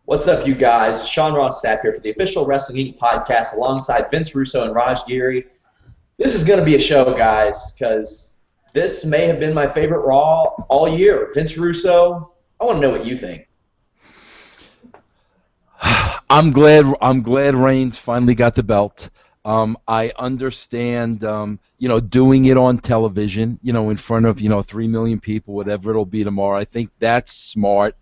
What's up, you guys? Ross Sapp here for the official Wrestling Inc. podcast alongside Vince Russo and Raj Giri. This is going to be a show, guys, because this may have been my favorite Raw all year. Vince Russo, I want to know what you think. I'm glad Reigns finally got the belt. I understand, doing it on television, in front of, 3 million people, whatever it'll be tomorrow. I think that's smart.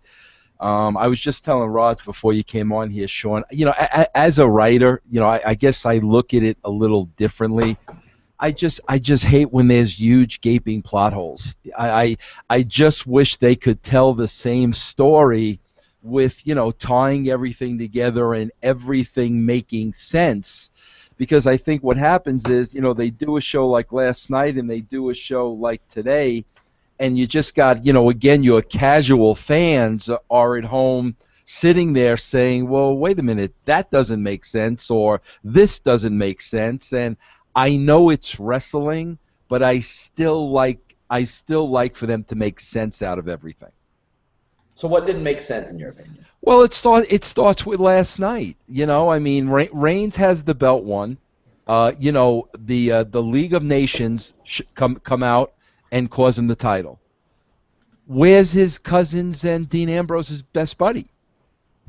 I was just telling Raj before you came on here, Sean, as a writer, I guess I look at it a little differently. I just hate when there's huge gaping plot holes. I just wish they could tell the same story with, tying everything together and everything making sense. Because I think what happens is, they do a show like last night and they do a show like today, and you just got, again, your casual fans are at home sitting there saying, well, wait a minute, that doesn't make sense, or this doesn't make sense. And I know it's wrestling, but I still like for them to make sense out of everything. So what didn't make sense in your opinion? Well, it starts with last night. Reigns has the belt won. The League of Nations come out and cause him the title. Where's his cousins and Dean Ambrose's best buddy?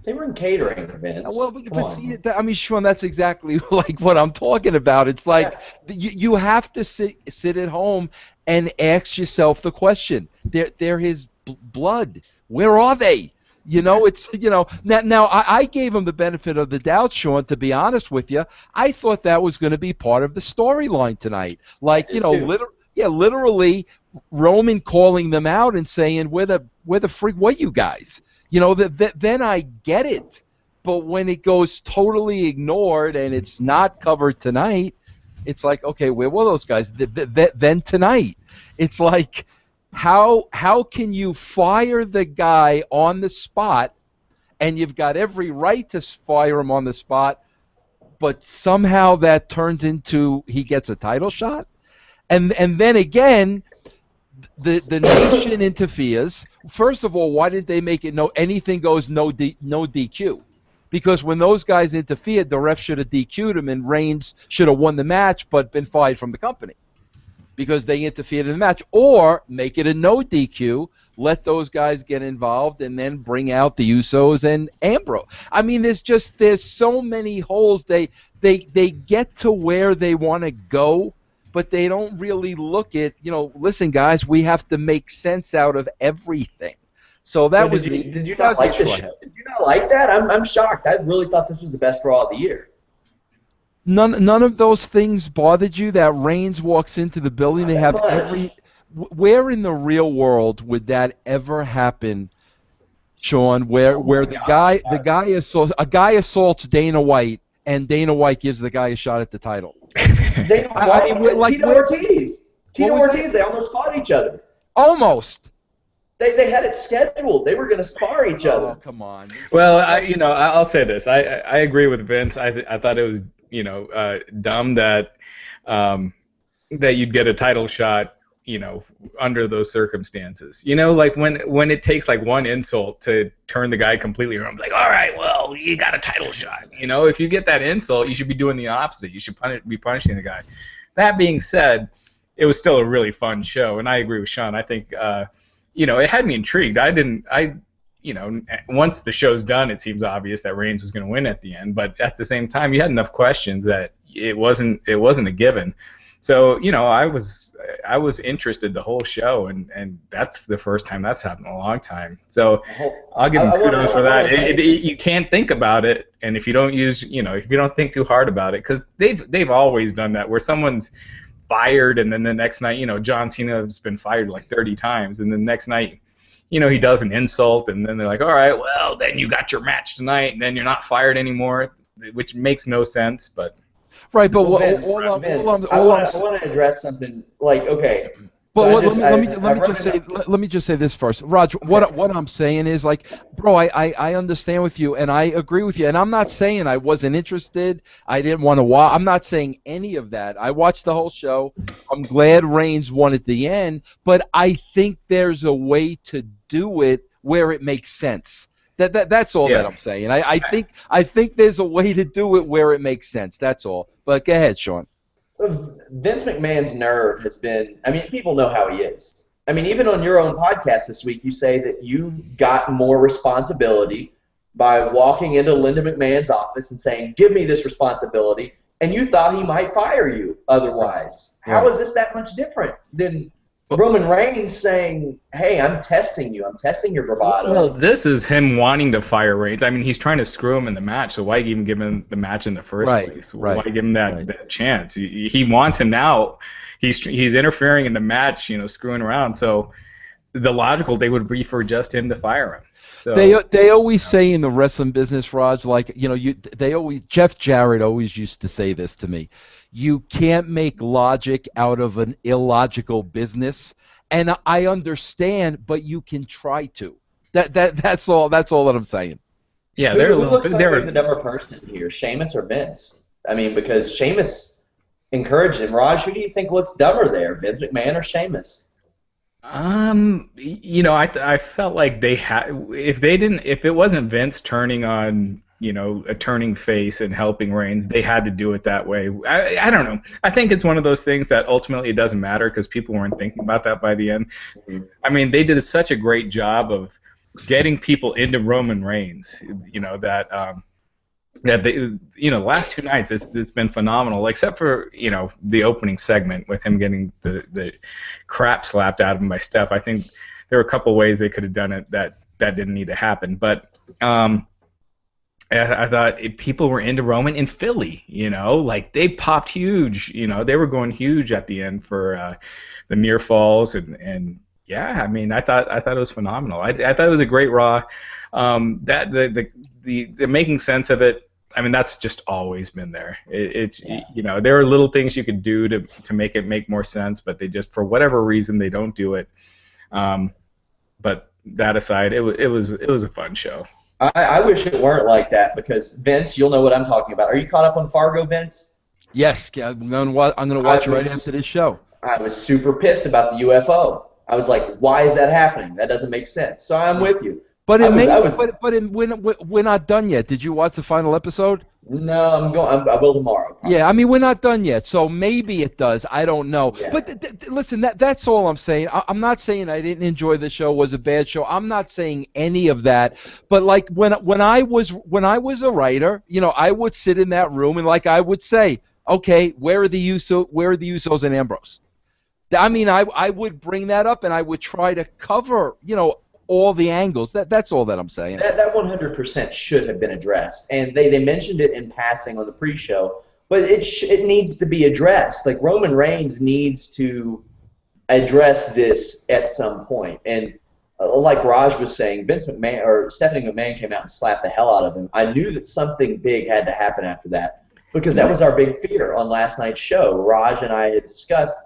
They were in catering, Vince. Well, but see, Sean, that's exactly like what I'm talking about. It's like you have to sit at home and ask yourself the question. They're his blood. Where are they? It's now I gave him the benefit of the doubt, Sean. To be honest with you, I thought that was going to be part of the storyline tonight. Like literally Roman calling them out and saying, "Where the freak were you guys?" Then I get it. But when it goes totally ignored and it's not covered tonight, it's like, okay, where were those guys? Then tonight, it's like, how can you fire the guy on the spot, and you've got every right to fire him on the spot, but somehow that turns into he gets a title shot? And then again, the nation interferes. First of all, why didn't they make it anything goes, no DQ? Because when those guys interfered, the ref should have DQ'd him, and Reigns should have won the match but been fired from the company because they interfered in the match. Or make it a no DQ, let those guys get involved, and then bring out the Usos and Ambrose. There's so many holes. They get to where they want to go, but they don't really look at, listen, guys, we have to make sense out of everything. So did you not like the show? Did you not like that? I'm shocked. I really thought this was the best Raw of the year. None of those things bothered you? That Reigns walks into the building, they have where in the real world would that ever happen, Sean? Where a guy assaults Dana White, and Dana White gives the guy a shot at the title. Tito Ortiz. Tito Ortiz, they almost fought each other. Almost. They had it scheduled. They were going to spar each other. Oh, come on. Well, I'll say this. I agree with Vince. I thought it was, dumb that you'd get a title shot, under those circumstances. Like when it takes like one insult to turn the guy completely around, like, all right, well, you got a title shot. If you get that insult, you should be doing the opposite. You should be punishing the guy. That being said, it was still a really fun show, and I agree with Sean. I think, it had me intrigued. Once the show's done, it seems obvious that Reigns was going to win at the end, but at the same time, you had enough questions that it wasn't a given. So, I was interested the whole show, and that's the first time that's happened in a long time. So I'll give him kudos for that. You can't think about it, and if you don't if you don't think too hard about it, because they've always done that, where someone's fired, and then the next night, John Cena has been fired like 30 times, and the next night, he does an insult, and then they're like, all right, well, then you got your match tonight, and then you're not fired anymore, which makes no sense, but... Right, but Vince, I want to address something. Like, okay, But let me just say this first, Raj. What I'm saying is, like, bro, I understand with you, and I agree with you, and I'm not saying I wasn't interested. I didn't want to watch. I'm not saying any of that. I watched the whole show. I'm glad Reigns won at the end, but I think there's a way to do it where it makes sense. That's all that I'm saying. I think there's a way to do it where it makes sense. That's all. But go ahead, Sean. Vince McMahon's nerve has been, I mean, people know how he is. I mean, even on your own podcast this week, you say that you got more responsibility by walking into Linda McMahon's office and saying, give me this responsibility, and you thought he might fire you otherwise. How is this that much different than Roman Reigns saying, hey, I'm testing you. I'm testing your bravado. Well, this is him wanting to fire Reigns. I mean, he's trying to screw him in the match, so why even give him the match in the first place? Why give him that chance? He wants him now. He's interfering in the match, screwing around. So the logical thing would be for just him to fire him. So they always say in the wrestling business, Raj, Jeff Jarrett always used to say this to me. You can't make logic out of an illogical business, and I understand, but you can try to. That's all that I'm saying. Yeah, who looks like the dumber person here, Sheamus or Vince? I mean, because Sheamus encouraged him. Raj, who do you think looks dumber there, Vince McMahon or Sheamus? I felt like they had if it wasn't Vince turning on a turning face and helping Reigns, they had to do it that way. I don't know. I think it's one of those things that ultimately it doesn't matter because people weren't thinking about that by the end. I mean, they did such a great job of getting people into Roman Reigns. That they, last two nights it's been phenomenal, except for the opening segment with him getting the crap slapped out of him by Steph. I think there were a couple ways they could have done it that didn't need to happen, but I thought people were into Roman in Philly, like they popped huge, they were going huge at the end for the near falls and yeah, I mean, I thought it was phenomenal. I thought it was a great Raw. That the making sense of it, I mean, that's just always been there. There are little things you could do to make it make more sense, but they just, for whatever reason, they don't do it. But that aside, it was a fun show. I wish it weren't like that because Vince, you'll know what I'm talking about. Are you caught up on Fargo, Vince? Yes, I'm going to watch it right after this show. I was super pissed about the UFO. I was like, why is that happening? That doesn't make sense. So I'm with you. But we're not done yet. Did you watch the final episode? No, I will tomorrow. Probably. Yeah, I mean, we're not done yet, so maybe it does. I don't know. Yeah. But listen, that's all I'm saying. I'm not saying I didn't enjoy the show, was a bad show. I'm not saying any of that. But like when I was a writer, I would sit in that room and like I would say, okay, where are the Usos and Ambrose? I mean, I would bring that up and I would try to cover, all the angles. That's all that I'm saying. That 100% should have been addressed, and they mentioned it in passing on the pre-show, but it needs to be addressed. Like Roman Reigns needs to address this at some point, and like Raj was saying, Vince McMahon or Stephanie McMahon came out and slapped the hell out of him. I knew that something big had to happen after that because that was our big fear on last night's show. Raj and I had discussed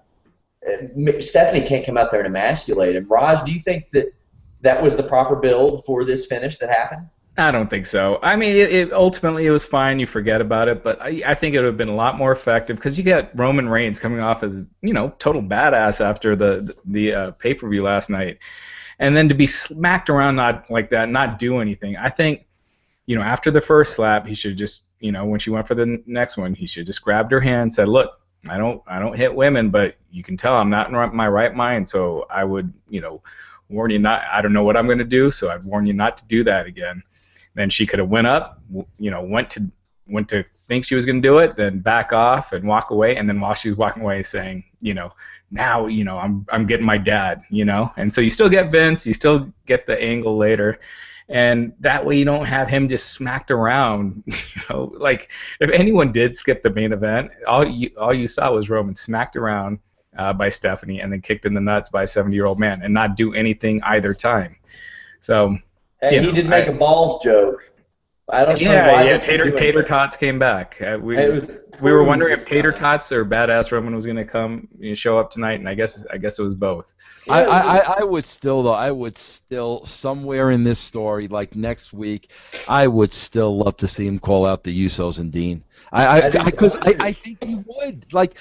Stephanie can't come out there and emasculate him. Raj, do you think that was the proper build for this finish that happened? I don't think so. I mean, it ultimately it was fine. You forget about it, but I think it would have been a lot more effective because you get Roman Reigns coming off as total badass after the pay-per-view last night, and then to be smacked around not like that, not do anything. I think after the first slap, he should just when she went for the next one, he should just grabbed her hand and said, "Look, I don't hit women, but you can tell I'm not in my right mind, so I would warn you not. I don't know what I'm going to do, so I'd warn you not to do that again." Then she could have went up, went to think she was going to do it, then back off and walk away, and then while she was walking away, saying, now I'm getting my dad, and so you still get Vince, you still get the angle later, and that way you don't have him just smacked around, like if anyone did skip the main event, all you saw was Roman smacked around by Stephanie and then kicked in the nuts by a 70-year-old man and not do anything either time. So he did make a balls joke. I don't know why. Yeah, Tater Tots came back. We were wondering if Tater Tots or Badass Roman was going to come show up tonight, and I guess it was both. I would still somewhere in this story, like next week, I would still love to see him call out the Usos and Dean. Because I think he would. Like,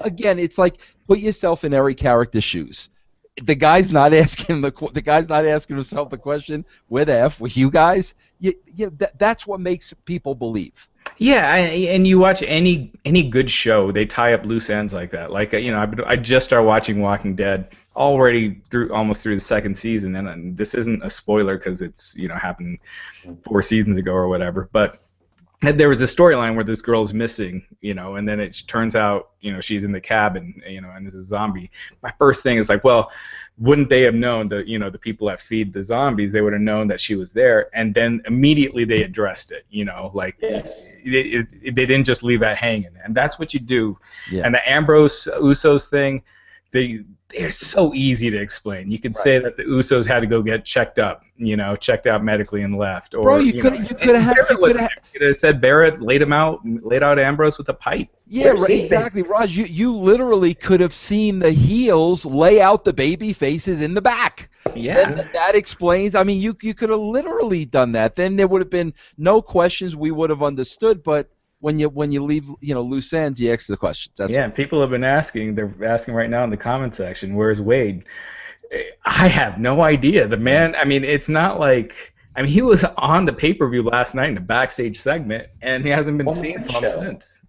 again, it's like put yourself in every character's shoes. the guy's not asking the guy's not asking himself the question with F with you guys. That's what makes people believe. Yeah, and you watch any good show, they tie up loose ends like that. Like I just started watching Walking Dead, already almost through the second season, and this isn't a spoiler because it's happened 4 seasons ago or whatever. But there was a storyline where this girl's missing, and then it turns out she's in the cabin, and is a zombie. My first thing is like, well, wouldn't they have known that the people that feed the zombies, they would have known that she was there, and then immediately they addressed it, like Yes. they didn't just leave that hanging, and that's what you do. Yeah. And the Ambrose Usos thing, they're so easy to explain. You could say that the Usos had to go get checked up, checked out medically and left. Or, Bro, you could have said Barrett laid out Ambrose with a pipe. Yeah, right, exactly, Raj. You literally could have seen the heels lay out the baby faces in the back. Yeah. And that explains. I mean, you could have literally done that. Then there would have been no questions. We would have understood. But when you leave loose ends, you ask the questions. That's People have been asking. They're asking right now in the comment section, where's Wade? I have no idea. The man. I mean, it's not like. I mean, he was on the pay-per-view last night in the backstage segment, and he hasn't been seen from since.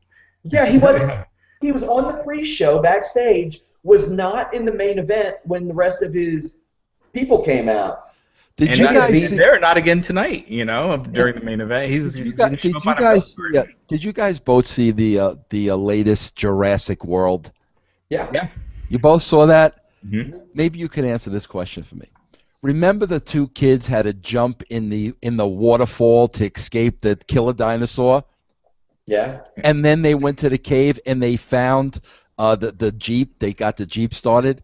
Yeah, he wasn't. He was on the pre-show backstage. Was not in the main event when the rest of his people came out. Did you guys be there? Not again tonight. During the main event, Did you guys both see the latest Jurassic World? Yeah. Yeah. You both saw that? Mm-hmm. Maybe you can answer this question for me. Remember the 2 kids had to jump in the waterfall to escape the killer dinosaur? Yeah. And then they went to the cave and they found the Jeep. They got the Jeep started.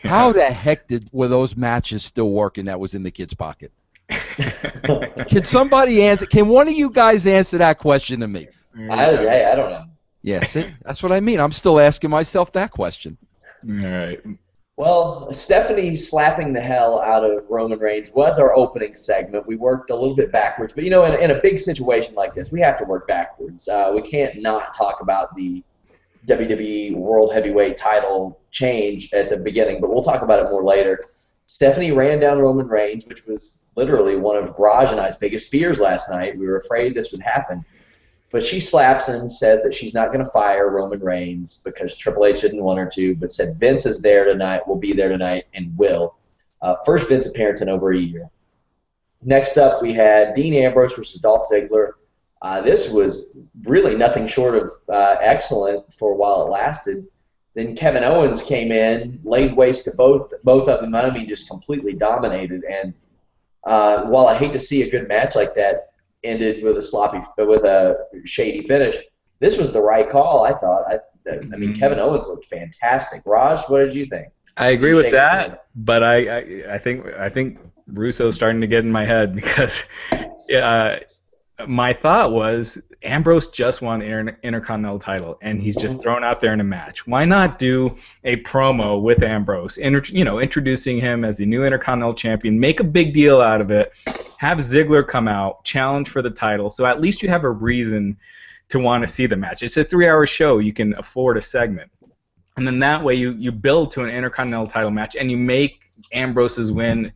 Yeah. How the heck were those matches still working that was in the kid's pocket? Can somebody answer? Can one of you guys answer that question to me? I don't know. Yeah, see? That's what I mean. I'm still asking myself that question. All right. Well, Stephanie slapping the hell out of Roman Reigns was our opening segment. We worked a little bit backwards. But, in a big situation like this, we have to work backwards. We can't not talk about the WWE World Heavyweight Title change at the beginning, but we'll talk about it more later. Stephanie ran down Roman Reigns, which was literally one of Raj and I's biggest fears last night. We were afraid this would happen. But she slaps him, says that she's not going to fire Roman Reigns because Triple H didn't want her to, but said Vince is there tonight, will be there tonight, and will. First Vince appearance in over a year. Next up, we had Dean Ambrose versus Dolph Ziggler. This was really nothing short of excellent for a while it lasted. Then Kevin Owens came in, laid waste to both of them. I mean, just completely dominated. And while I hate to see a good match like that ended with a shady finish, this was the right call, I thought. I mean, Kevin Owens looked fantastic. Raj, what did you think? I agree with that, but I think Russo's starting to get in my head because my thought was Ambrose just won the Intercontinental title, and he's just thrown out there in a match. Why not do a promo with Ambrose, introducing him as the new Intercontinental champion, make a big deal out of it, have Ziggler come out, challenge for the title, so at least you have a reason to want to see the match. It's a 3-hour show. You can afford a segment. And then that way you build to an Intercontinental title match, and you make Ambrose's win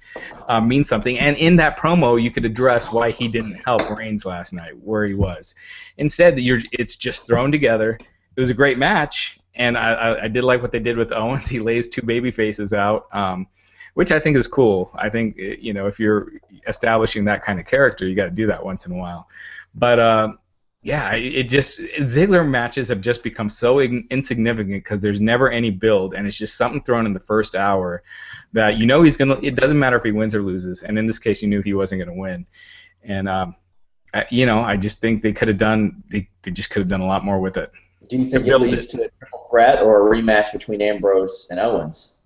mean something. And in that promo, you could address why he didn't help Reigns last night, where he was. Instead, it's just thrown together. It was a great match, and I did like what they did with Owens. He lays 2 baby faces out, which I think is cool. I think if you're establishing that kind of character, you got to do that once in a while. But yeah, Ziggler matches have just become so insignificant because there's never any build, and it's just something thrown in the first hour that he's gonna. It doesn't matter if he wins or loses, and in this case, you knew he wasn't gonna win. And I just think they could have done. They just could have done a lot more with it. Do you think it leads to a triple threat or a rematch between Ambrose and Owens?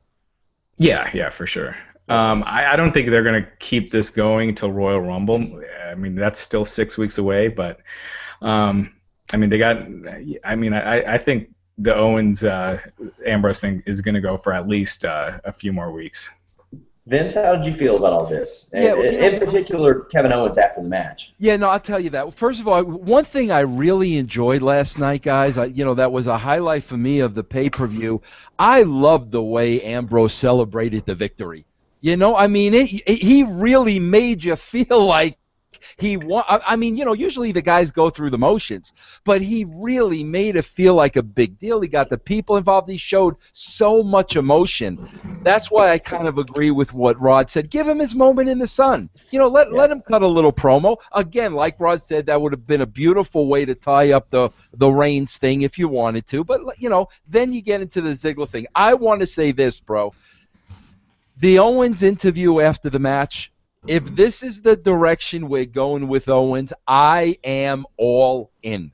Yeah, for sure. I don't think they're gonna keep this going until Royal Rumble. I mean, that's still 6 weeks away, but. I think the Owens Ambrose thing is going to go for at least a few more weeks. Vince, how did you feel about all this? Yeah, And in particular, Kevin Owens after the match. Yeah, no, I'll tell you that. First of all, one thing I really enjoyed last night, guys, that was a highlight for me of the pay-per-view. I loved the way Ambrose celebrated the victory. I mean, he really made you feel like he won. I mean, usually the guys go through the motions, but he really made it feel like a big deal. He got the people involved. He showed so much emotion. That's why I kind of agree with what Rod said. Give him his moment in the sun. Let him cut a little promo. Again, like Rod said, that would have been a beautiful way to tie up the Reigns thing if you wanted to. But, then you get into the Ziggler thing. I want to say this, bro. The Owens interview after the match, if this is the direction we're going with Owens, I am all in.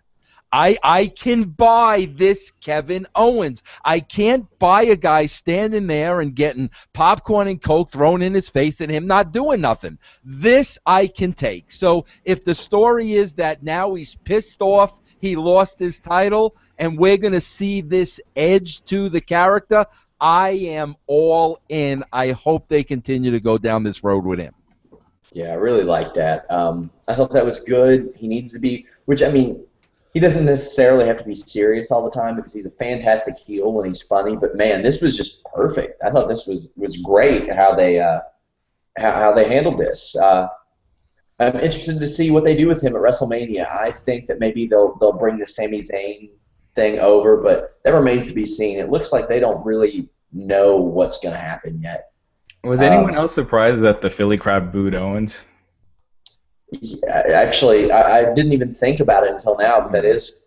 I can buy this Kevin Owens. I can't buy a guy standing there and getting popcorn and Coke thrown in his face and him not doing nothing. This I can take. So if the story is that now he's pissed off, he lost his title, and we're going to see this edge to the character, I am all in. I hope they continue to go down this road with him. Yeah, I really like that. I thought that was good. He needs to be, which, I mean, he doesn't necessarily have to be serious all the time because he's a fantastic heel when he's funny. But, man, this was just perfect. I thought this was great how they handled this. I'm interested to see what they do with him at WrestleMania. I think that maybe they'll bring the Sami Zayn thing over, but that remains to be seen. It looks like they don't really know what's going to happen yet. Was anyone else surprised that the Philly crowd booed Owens? Yeah, actually, I didn't even think about it until now, but that is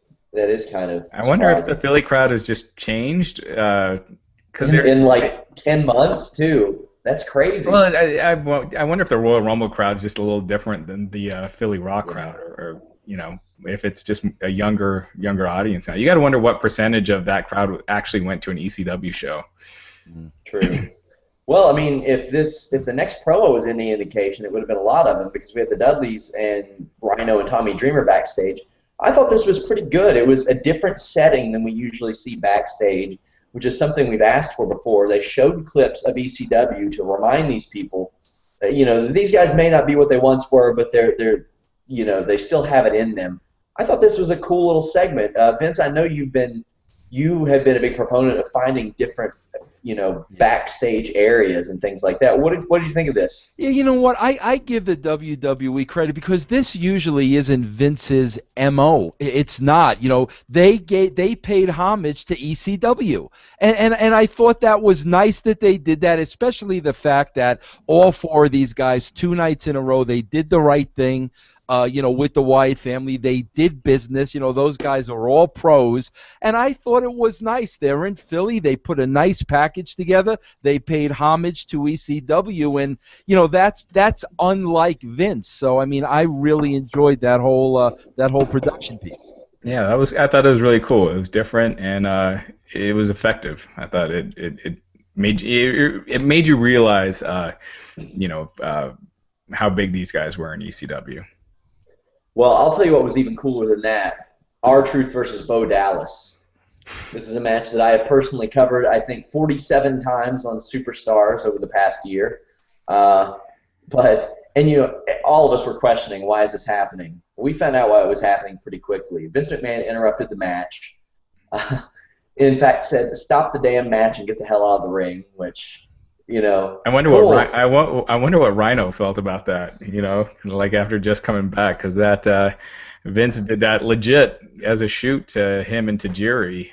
kind of I wonder if the Philly crowd has just changed. In like 10 months, too. That's crazy. Well, I wonder if the Royal Rumble crowd is just a little different than the Philly Rock crowd, or if it's just a younger audience now. You got to wonder what percentage of that crowd actually went to an ECW show. True. Well, I mean, if the next promo was any indication, it would have been a lot of them because we had the Dudleys and Rhino and Tommy Dreamer backstage. I thought this was pretty good. It was a different setting than we usually see backstage, which is something we've asked for before. They showed clips of ECW to remind these people that, these guys may not be what they once were, but they're they still have it in them. I thought this was a cool little segment. Vince, I know you have been a big proponent of finding different backstage areas and things like that. What did you think of this? Yeah, you know what? I give the WWE credit because this usually isn't Vince's MO. It's not. They paid homage to ECW, and I thought that was nice that they did that, especially the fact that all four of these guys 2 nights in a row they did the right thing. With the Wyatt family, they did business. Those guys are all pros, and I thought it was nice. They're in Philly. They put a nice package together. They paid homage to ECW, and that's unlike Vince. So I mean, I really enjoyed that whole production piece. Yeah, I thought it was really cool. It was different, and it was effective. I thought it made you realize, how big these guys were in ECW. Well, I'll tell you what was even cooler than that. R-Truth versus Bo Dallas. This is a match that I have personally covered, I think, 47 times on Superstars over the past year. All of us were questioning, why is this happening? We found out why it was happening pretty quickly. Vince McMahon interrupted the match. In fact, said, stop the damn match and get the hell out of the ring, which... I wonder cool. I wonder what Rhino felt about that. Like after just coming back, because that Vince did that legit as a shoot to him and Tajiri,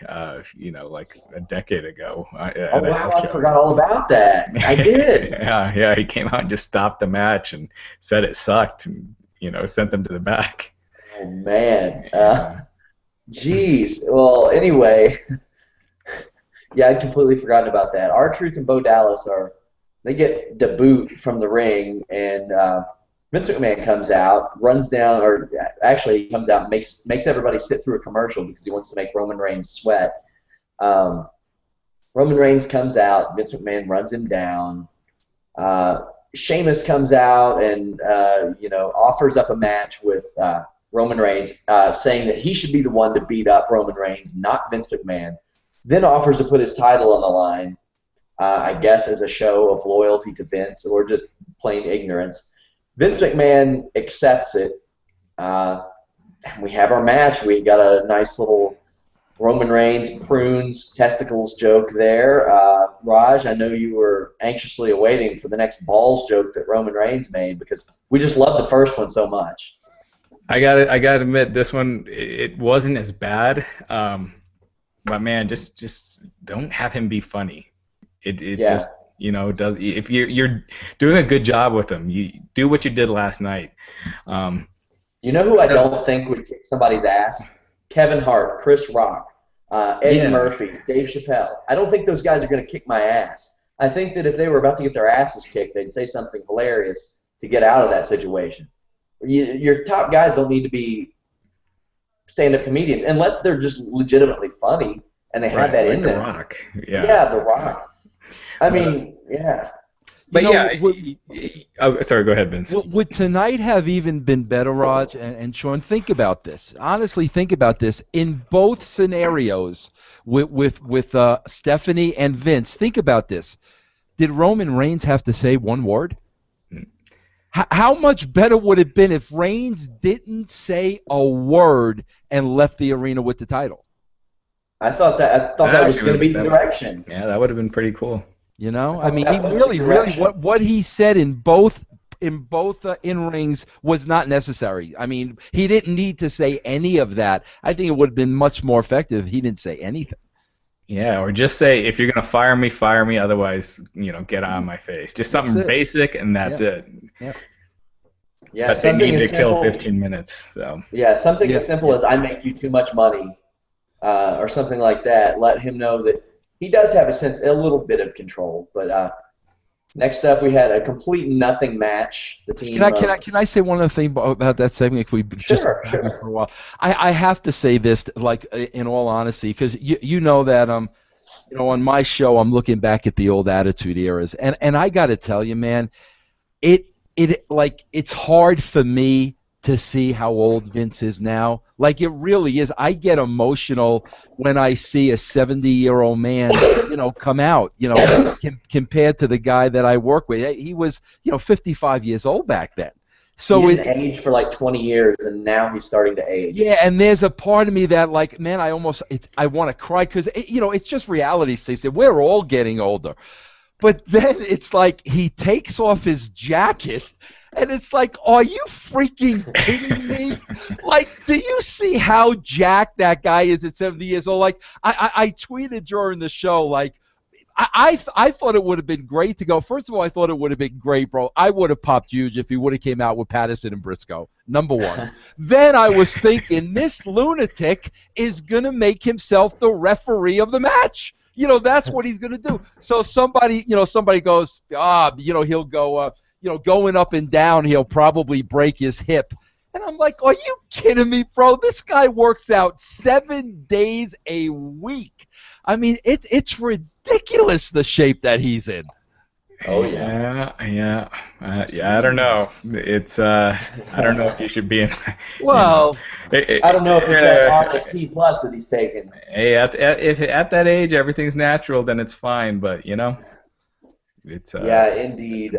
like a decade ago. Oh wow, I forgot all about that. I did. yeah, he came out and just stopped the match and said it sucked, and sent them to the back. Oh man, geez. Well, anyway. Yeah, I'd completely forgotten about that. R-Truth and Bo Dallas they get debuted from the ring, and Vince McMahon comes out, runs down, or actually he comes out and makes everybody sit through a commercial because he wants to make Roman Reigns sweat. Roman Reigns comes out, Vince McMahon runs him down. Sheamus comes out and offers up a match with Roman Reigns, saying that he should be the one to beat up Roman Reigns, not Vince McMahon. Then offers to put his title on the line. I guess as a show of loyalty to Vince or just plain ignorance. Vince McMahon accepts it. We have our match. We got a nice little Roman Reigns prunes testicles joke there. Raj, I know you were anxiously awaiting for the next balls joke that Roman Reigns made because we just loved the first one so much. I gotta admit, this one it wasn't as bad. But man, just don't have him be funny. It just does. If you're doing a good job with him, you do what you did last night. You know who I don't think would kick somebody's ass? Kevin Hart, Chris Rock, Eddie Murphy, Dave Chappelle. I don't think those guys are going to kick my ass. I think that if they were about to get their asses kicked, they'd say something hilarious to get out of that situation. Your top guys don't need to be stand-up comedians unless they're just legitimately funny and they have that in them. The Rock. The Rock. I mean, yeah. But sorry, go ahead, Vince. Would tonight have even been better, Raj and Sean? Think about this. Honestly, think about this. In both scenarios, with Stephanie and Vince, think about this. Did Roman Reigns have to say one word? How much better would it have been if Reigns didn't say a word and left the arena with the title? I thought that was going to be the direction. Yeah, that would have been pretty cool. You know, I mean, he really, what he said in both in-rings was not necessary. I mean, he didn't need to say any of that. I think it would have been much more effective if he didn't say anything. Yeah, or just say, if you're going to fire me, fire me. Otherwise, get out of my face. Just something basic, and that's it. Yeah. Yeah, but they need to kill 15 minutes. So. Yeah, something as simple as I make you too much money, or something like that. Let him know that he does have a little bit of control. But next up, we had a complete nothing match. The team. Can I say one other thing about that segment? If we sure. For a while, I have to say this, like, in all honesty, because you know that on my show I'm looking back at the old Attitude eras, and I got to tell you, man, it's hard for me to see how old Vince is now. Like, it really is. I get emotional when I see a 70-year-old man, come out, compared to the guy that I work with. He was, 55 years old back then. So he didn't age for like 20 years, and now he's starting to age. Yeah, and there's a part of me that, like, man, I want to cry because, it's just reality, Stacey. We're all getting older. But then it's like he takes off his jacket, and it's like, are you freaking kidding me? Like, do you see how jacked that guy is at 70 years old? Like, I tweeted during the show, like, I thought it would have been great to go. First of all, I thought it would have been great, bro. I would have popped huge if he would have came out with Patterson and Briscoe, number one. Then I was thinking, this lunatic is going to make himself the referee of the match. That's what he's going to do. So somebody goes, he'll go, going up and down, he'll probably break his hip. And I'm like, are you kidding me, bro? This guy works out 7 days a week. I mean, it's ridiculous the shape that he's in. Oh yeah. I don't know. It's I don't know if you should be in. Well, I don't know if it's that T+ that he's taking. Hey, if at that age everything's natural, then it's fine. But it's. Yeah, indeed.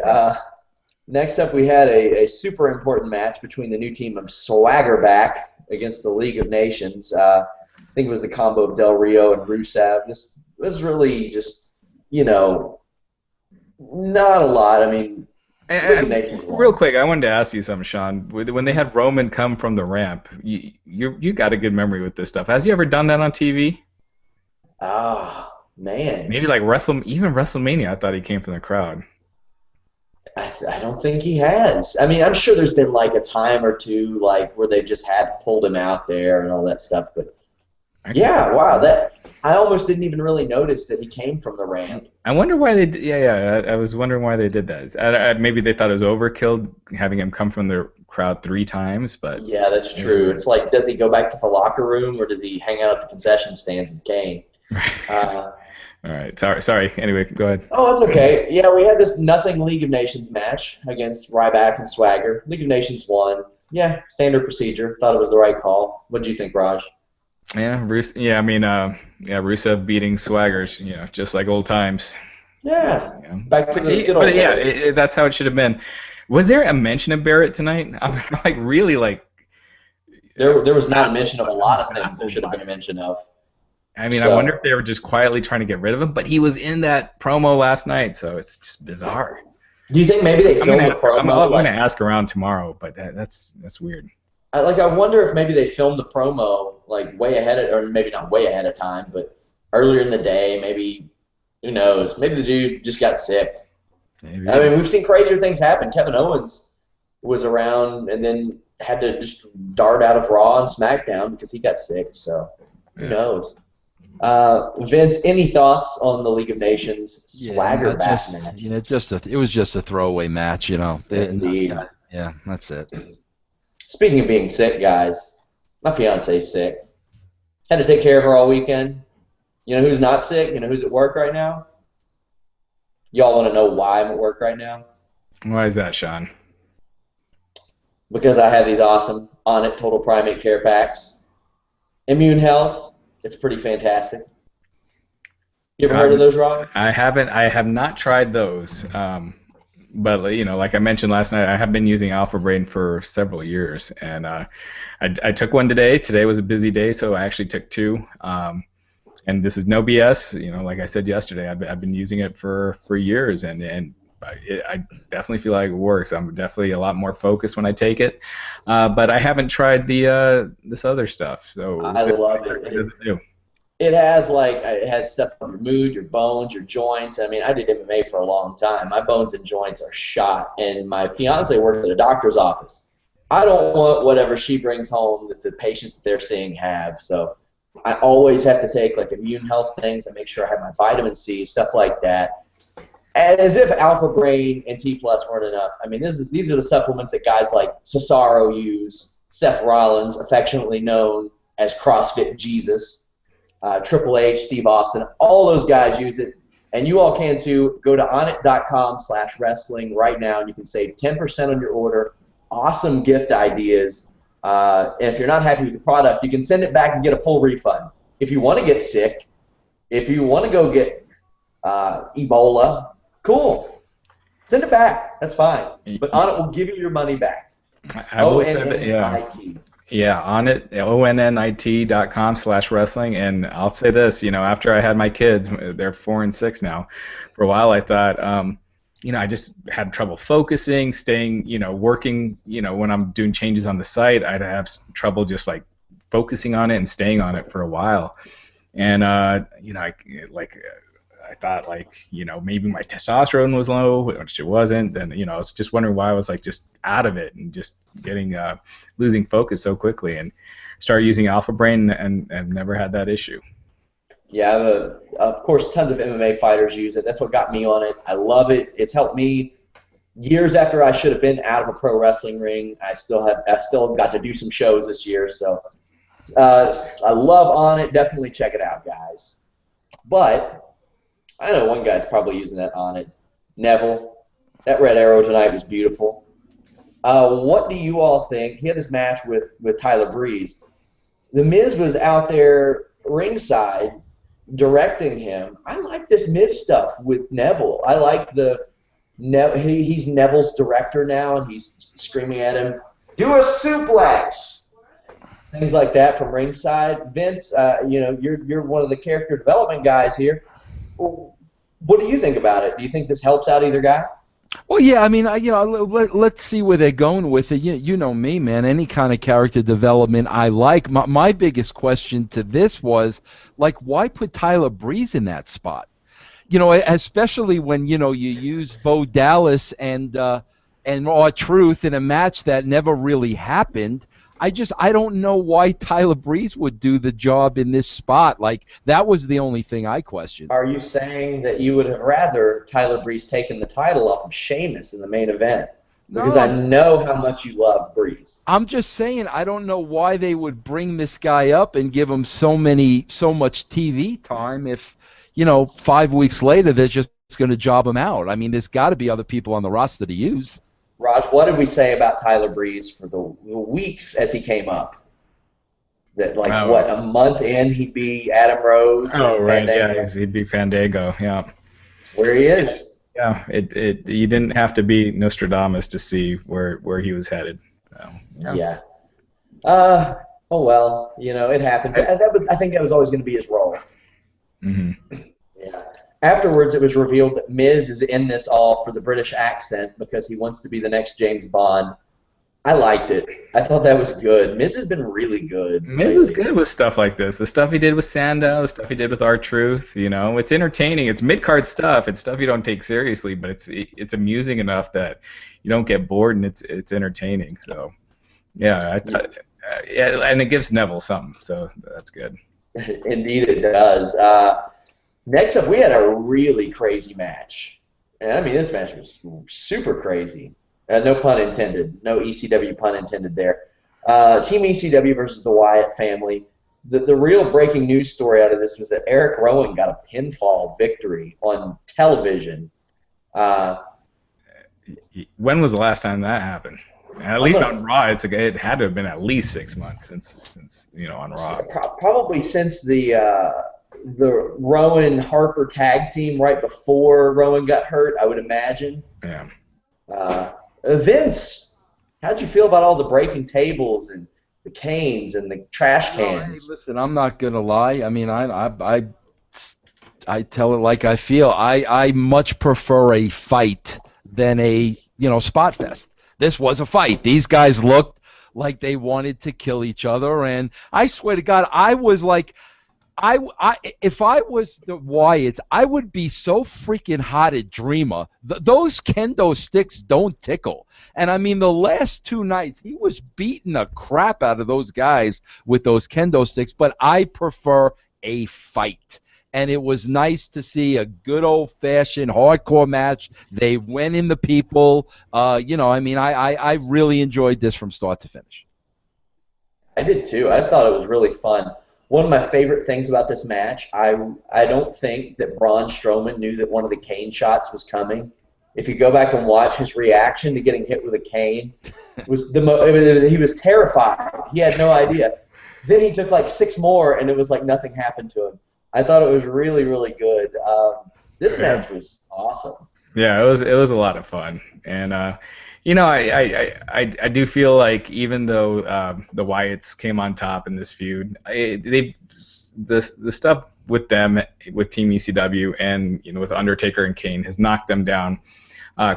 Next up, we had a super important match between the new team of Swaggerback against the League of Nations. I think it was the combo of Del Rio and Rusev. This was really just, not a lot. I mean, real quick, I wanted to ask you something, Sean. When they had Roman come from the ramp, you got a good memory with this stuff. Has he ever done that on TV? Oh, man. Maybe like even WrestleMania, I thought he came from the crowd. I don't think he has. I mean, I'm sure there's been like a time or two like where they just had pulled him out there and all that stuff. But yeah, wow, I almost didn't even really notice that he came from the ramp. I wonder why they did. Yeah. I was wondering why they did that. Maybe they thought it was overkill having him come from the crowd 3 times. But yeah, that's true. It's like, does he go back to the locker room or does he hang out at the concession stands with Kane? All right. Sorry. Anyway, go ahead. Oh, that's okay. Yeah, we had this nothing League of Nations match against Ryback and Swagger. League of Nations won. Yeah, standard procedure. Thought it was the right call. What did you think, Raj? Yeah, Rusev beating Swaggers, just like old times. Yeah. You know? Back to the good old But yeah, days. that's how it should have been. Was there a mention of Barrett tonight? I'm like really like. There was not a baffled- mention of a lot of things there baffled should have by been a it. mention of. I mean, I wonder So, if they were just quietly trying to get rid of him, but he was in that promo last night, so it's just bizarre. do you think maybe they I'm gonna filmed the ask. I'm promo? gonna ask around tomorrow, but that's weird. I wonder if maybe they filmed the promo like way ahead of, or maybe not way ahead of time, but earlier in the day. Maybe, who knows? Maybe the dude just got sick. Maybe. I mean, we've seen crazier things happen. Kevin Owens was around and then had to just dart out of Raw and SmackDown because he got sick. So who knows? Vince, any thoughts on the League of Nations Swagger match? It was just a throwaway match, you know. Indeed. Yeah, that's it. Speaking of being sick, guys, my fiance's sick. Had to take care of her all weekend. You know who's not sick? You know who's at work right now? Y'all want to know why I'm at work right now? Why is that, Sean? Because I have these awesome Onnit Total Primate Care Packs. Immune Health, it's pretty fantastic. You ever heard of those, Rob? I haven't. I have not tried those. But you know, like I mentioned last night, I have been using Alpha Brain for several years, and I took one today. Today was a busy day, so I actually took two. And this is no BS. You know, like I said yesterday, I've been using it for years, and I definitely feel like it works. I'm definitely a lot more focused when I take it. But I haven't tried this other stuff. So I love it. What does it do? It has stuff for your mood, your bones, your joints. I mean, I did MMA for a long time. My bones and joints are shot, and my fiance works at a doctor's office. I don't want whatever she brings home that the patients that they're seeing have. So I always have to take like immune health things. I make sure I have my vitamin C, stuff like that. As if Alpha Brain and T Plus weren't enough. I mean, these are the supplements that guys like Cesaro use, Seth Rollins, affectionately known as CrossFit Jesus, Triple H, Steve Austin, all those guys use it, and you all can too. Go to onnit.com/wrestling right now, and you can save 10% on your order. Awesome gift ideas. And if you're not happy with the product, you can send it back and get a full refund. If you want to get sick, if you want to go get Ebola, cool. Send it back. That's fine. But Onnit will give you your money back. I will say that, ONNIT. Yeah, Onnit, onnit.com/wrestling. And I'll say this, you know, after I had my kids, they're 4 and 6 now. For a while, I thought, you know, I just had trouble focusing, staying, you know, working, you know, when I'm doing changes on the site, I'd have trouble just like focusing on it and staying on it for a while. And, you know, I thought, like, you know, maybe my testosterone was low, which it wasn't. And, you know, I was just wondering why I was, like, just out of it and just getting losing focus so quickly. And started using Alpha Brain and never had that issue. Yeah, of course, tons of MMA fighters use it. That's what got me on it. I love it. It's helped me years after I should have been out of a pro wrestling ring. I still got to do some shows this year. So I love Onnit. Definitely check it out, guys. But I know one guy that's probably using that on it. Neville. That red arrow tonight was beautiful. What do you all think? He had this match with Tyler Breeze. The Miz was out there ringside directing him. I like this Miz stuff with Neville. I like he's Neville's director now, and he's screaming at him, "Do a suplex!" Things like that from ringside. Vince, you know, you're one of the character development guys here. What do you think about it? Do you think this helps out either guy? Well, yeah, I mean, let's see where they're going with it. You know me, man. Any kind of character development I like. My biggest question to this was, like, why put Tyler Breeze in that spot? You know, especially when, you know, you use Bo Dallas and R-Truth in a match that never really happened. I don't know why Tyler Breeze would do the job in this spot. Like, that was the only thing I questioned. Are you saying that you would have rather Tyler Breeze taken the title off of Sheamus in the main event? Because No. I know how much you love Breeze. I'm just saying, I don't know why they would bring this guy up and give him so much TV time if, you know, 5 weeks later they're just going to job him out. I mean, there's got to be other people on the roster to use. Raj, what did we say about Tyler Breeze for the weeks as he came up? That, like, a month in he'd be Adam Rose? Oh, right, Fandango? yeah, he'd be Fandango, yeah. Where he is. Yeah, you didn't have to be Nostradamus to see where he was headed. Yeah. Oh well, it happens. I think that was always going to be his role. Mm-hmm. Yeah. Afterwards, it was revealed that Miz is in this all for the British accent because he wants to be the next James Bond. I liked it. I thought that was good. Miz has been really good. Miz is good with stuff like this. The stuff he did with Sandow, the stuff he did with R-Truth, it's entertaining. It's mid-card stuff. It's stuff you don't take seriously, but it's amusing enough that you don't get bored, and it's entertaining. So, yeah, I thought, and it gives Neville something, so that's good. Indeed, it does. Next up, we had a really crazy match. And I mean, this match was super crazy. No pun intended. No ECW pun intended there. Team ECW versus the Wyatt family. The real breaking news story out of this was that Eric Rowan got a pinfall victory on television. When was the last time that happened? At least on Raw, it had to have been at least 6 months since on Raw. Probably since the Rowan Harper tag team right before Rowan got hurt, I would imagine. Yeah. Vince, how'd you feel about all the breaking tables and the canes and the trash cans? Hey, listen, I'm not gonna lie. I mean, I tell it like I feel. I much prefer a fight than a spot fest. This was a fight. These guys looked like they wanted to kill each other, and I swear to God, I was like, if I was the Wyatts, I would be so freaking hot at Dreamer. Those kendo sticks don't tickle. And I mean, the last 2 nights, he was beating the crap out of those guys with those kendo sticks, but I prefer a fight. And it was nice to see a good old-fashioned hardcore match. They went in the people. I really enjoyed this from start to finish. I did too. I thought it was really fun. One of my favorite things about this match, I don't think that Braun Strowman knew that one of the cane shots was coming. If you go back and watch his reaction to getting hit with a cane, he was terrified. He had no idea. Then he took like 6 more, and it was like nothing happened to him. I thought it was really, really good. This match was awesome. Yeah, it was a lot of fun, and I do feel like even though the Wyatts came on top in this feud, the stuff with them, with Team ECW, and with Undertaker and Kane has knocked them down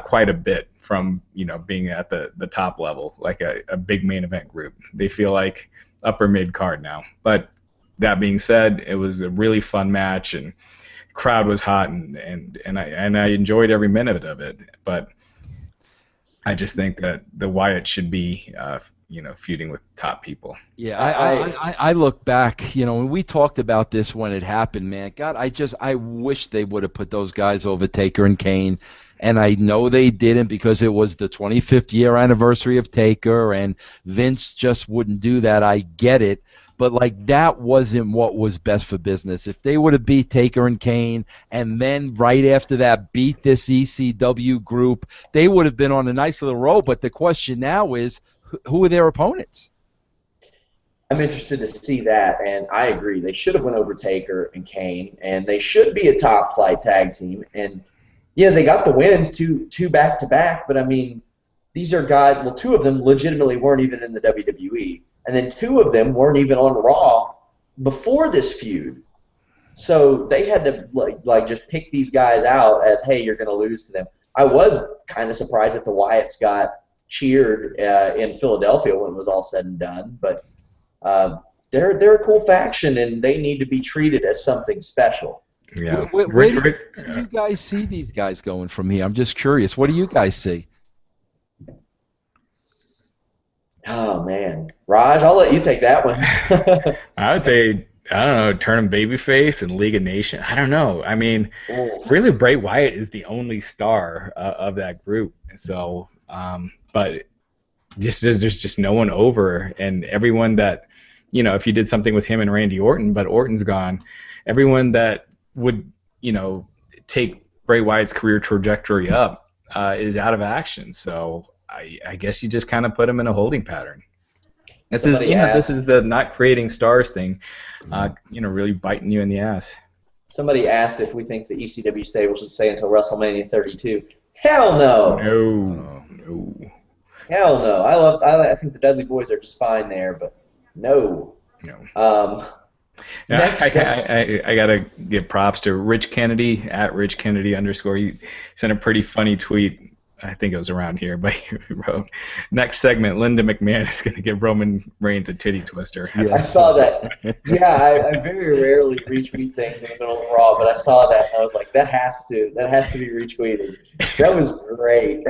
quite a bit from being at the top level, like a big main event group. They feel like upper mid card now. But that being said, it was a really fun match, and the crowd was hot, and I enjoyed every minute of it. But I just think that the Wyatt should be, feuding with top people. Yeah, I look back, when we talked about this when it happened, man. God, I wish they would have put those guys over Taker and Kane, and I know they didn't because it was the 25th year anniversary of Taker, and Vince just wouldn't do that. I get it. But, that wasn't what was best for business. If they would have beat Taker and Kane and then right after that beat this ECW group, they would have been on a nice little roll. But the question now is, who are their opponents? I'm interested to see that, and I agree. They should have went over Taker and Kane, and they should be a top-flight tag team. And, they got the wins two back-to-back, but, I mean, these are guys, well, 2 of them legitimately weren't even in the WWE. And then 2 of them weren't even on Raw before this feud. So they had to like just pick these guys out as, hey, you're going to lose to them. I was kind of surprised that the Wyatts got cheered in Philadelphia when it was all said and done. But they're a cool faction, and they need to be treated as something special. Yeah. Where do you guys see these guys going from here? I'm just curious. What do you guys see? Oh, man. Raj, I'll let you take that one. I would say, I don't know, turn him babyface and League of Nations. I don't know. I mean, really, Bray Wyatt is the only star of that group. So, but there's just no one over. And everyone that, if you did something with him and Randy Orton, but Orton's gone, everyone that would, take Bray Wyatt's career trajectory up is out of action. So, I guess you just kind of put him in a holding pattern. This is the not creating stars thing, really biting you in the ass. Somebody asked if we think the ECW stable should stay until WrestleMania 32. Hell no. No. Hell no. I think the Dudley Boys are just fine there, but no. Next, I gotta give props to Rich Kennedy at Rich Kennedy _ He sent a pretty funny tweet. I think it was around here, but he wrote, "Next segment, Linda McMahon is going to give Roman Reigns a titty twister." I saw that. Yeah, I very rarely retweet things in the middle of Raw, but I saw that and I was like, that has to be retweeted. That was great.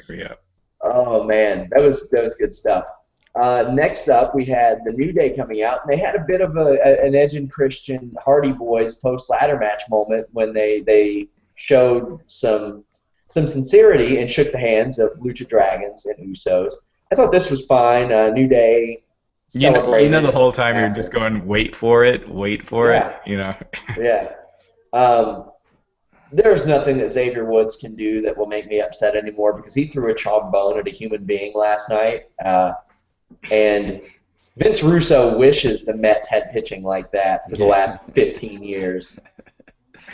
Yeah. Oh man, that was good stuff. Next up, we had the New Day coming out, and they had a bit of an Edge and Christian Hardy Boys post ladder match moment when they showed some sincerity and shook the hands of Lucha Dragons and Usos. I thought this was fine. New Day celebrated. You know the whole time you're just going, wait for it. You know. Yeah. There's nothing that Xavier Woods can do that will make me upset anymore because he threw a trombone at a human being last night. And Vince Russo wishes the Mets had pitching like that for the last 15 years.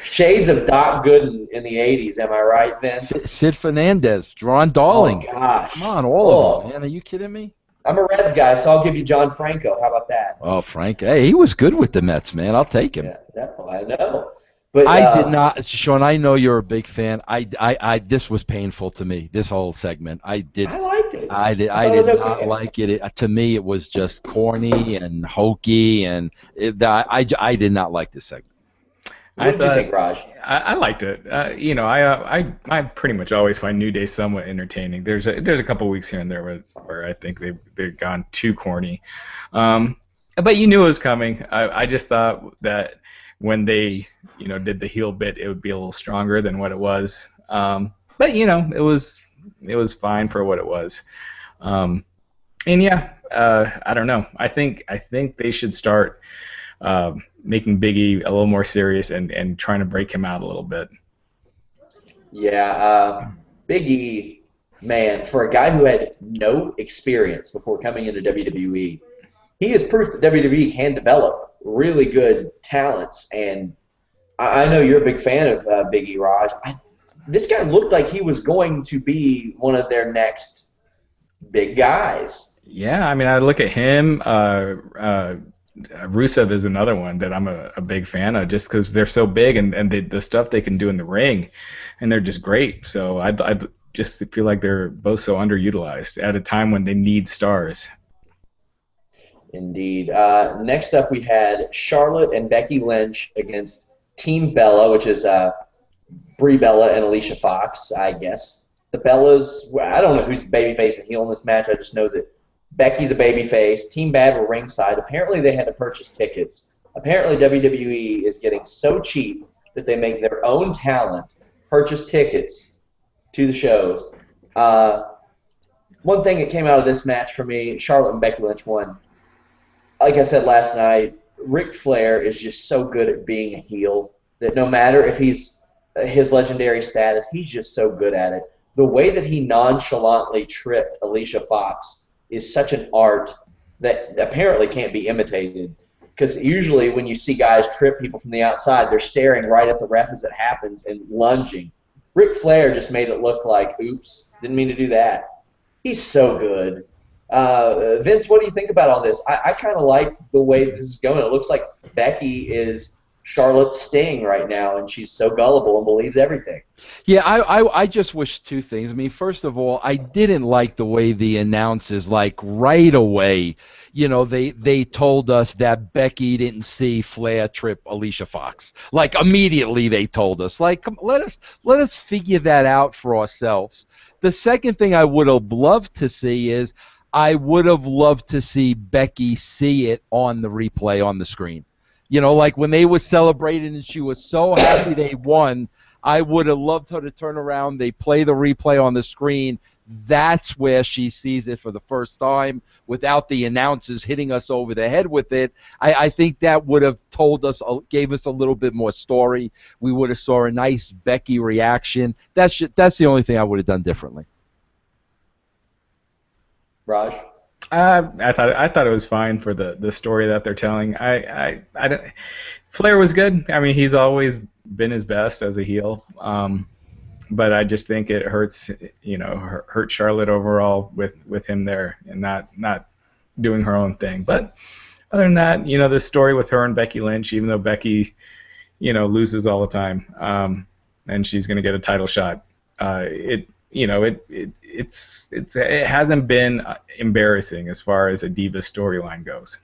Shades of Doc Gooden in the 80s, am I right, Vince? Sid Fernandez, Ron Darling. Oh, gosh. Come on, all of them, man. Are you kidding me? I'm a Reds guy, so I'll give you John Franco. How about that? Oh, Frank. Hey, he was good with the Mets, man. I'll take him. Yeah, I know. But I did not, Sean, I know you're a big fan. This was painful to me, this whole segment. I liked it. I did not like it. To me, it was just corny and hokey, and I did not like this segment. What did you think, Raj? I liked it. I pretty much always find New Day somewhat entertaining. There's a couple weeks here and there where I think they've gone too corny, but you knew it was coming. I just thought that when they did the heel bit, it would be a little stronger than what it was. But it was fine for what it was. And yeah, I don't know. I think they should start making Big E a little more serious and trying to break him out a little bit. Yeah, Big E, man, for a guy who had no experience before coming into WWE, he is proof that WWE can develop really good talents. And I know you're a big fan of Big E, Raj. This guy looked like he was going to be one of their next big guys. Yeah, I mean, I look at him. Rusev is another one that I'm a big fan of, just because they're so big and the stuff they can do in the ring, and they're just great. So I just feel like they're both so underutilized at a time when they need stars. Indeed. Next up, we had Charlotte and Becky Lynch against Team Bella, which is Brie Bella and Alicia Fox, I guess. The Bellas, I don't know who's babyface and heel in this match. I just know that Becky's a babyface. Team Bad were ringside. Apparently, they had to purchase tickets. Apparently, WWE is getting so cheap that they make their own talent purchase tickets to the shows. One thing that came out of this match for me, Charlotte and Becky Lynch won. Like I said last night, Ric Flair is just so good at being a heel that no matter if he's his legendary status, he's just so good at it. The way that he nonchalantly tripped Alicia Fox is such an art that apparently can't be imitated. Because usually when you see guys trip people from the outside, they're staring right at the ref as it happens and lunging. Ric Flair just made it look like, oops, didn't mean to do that. He's so good. Vince, what do you think about all this? I kind of like the way this is going. It looks like Becky is Charlotte's Sting right now, and she's so gullible and believes everything. Yeah, I just wish two things. I mean, first of all, I didn't like the way the announcers, like, right away, they told us that Becky didn't see Flair trip Alicia Fox. Like, immediately they told us. Like, let us figure that out for ourselves. The second thing I would have loved to see is I would have loved to see Becky see it on the replay on the screen. Like when they were celebrating and she was so happy they won, I would have loved her to turn around. They play the replay on the screen. That's where she sees it for the first time without the announcers hitting us over the head with it. I think that would have gave us a little bit more story. We would have saw a nice Becky reaction. That's the only thing I would have done differently. Raj? I thought it was fine for the story that they're telling. I don't. Flair was good. I mean, he's always been his best as a heel. But I just think it hurts, hurt Charlotte overall with him there and not doing her own thing. But other than that, the story with her and Becky Lynch, even though Becky, loses all the time, and she's going to get a title shot, it hasn't been embarrassing as far as a Diva storyline goes.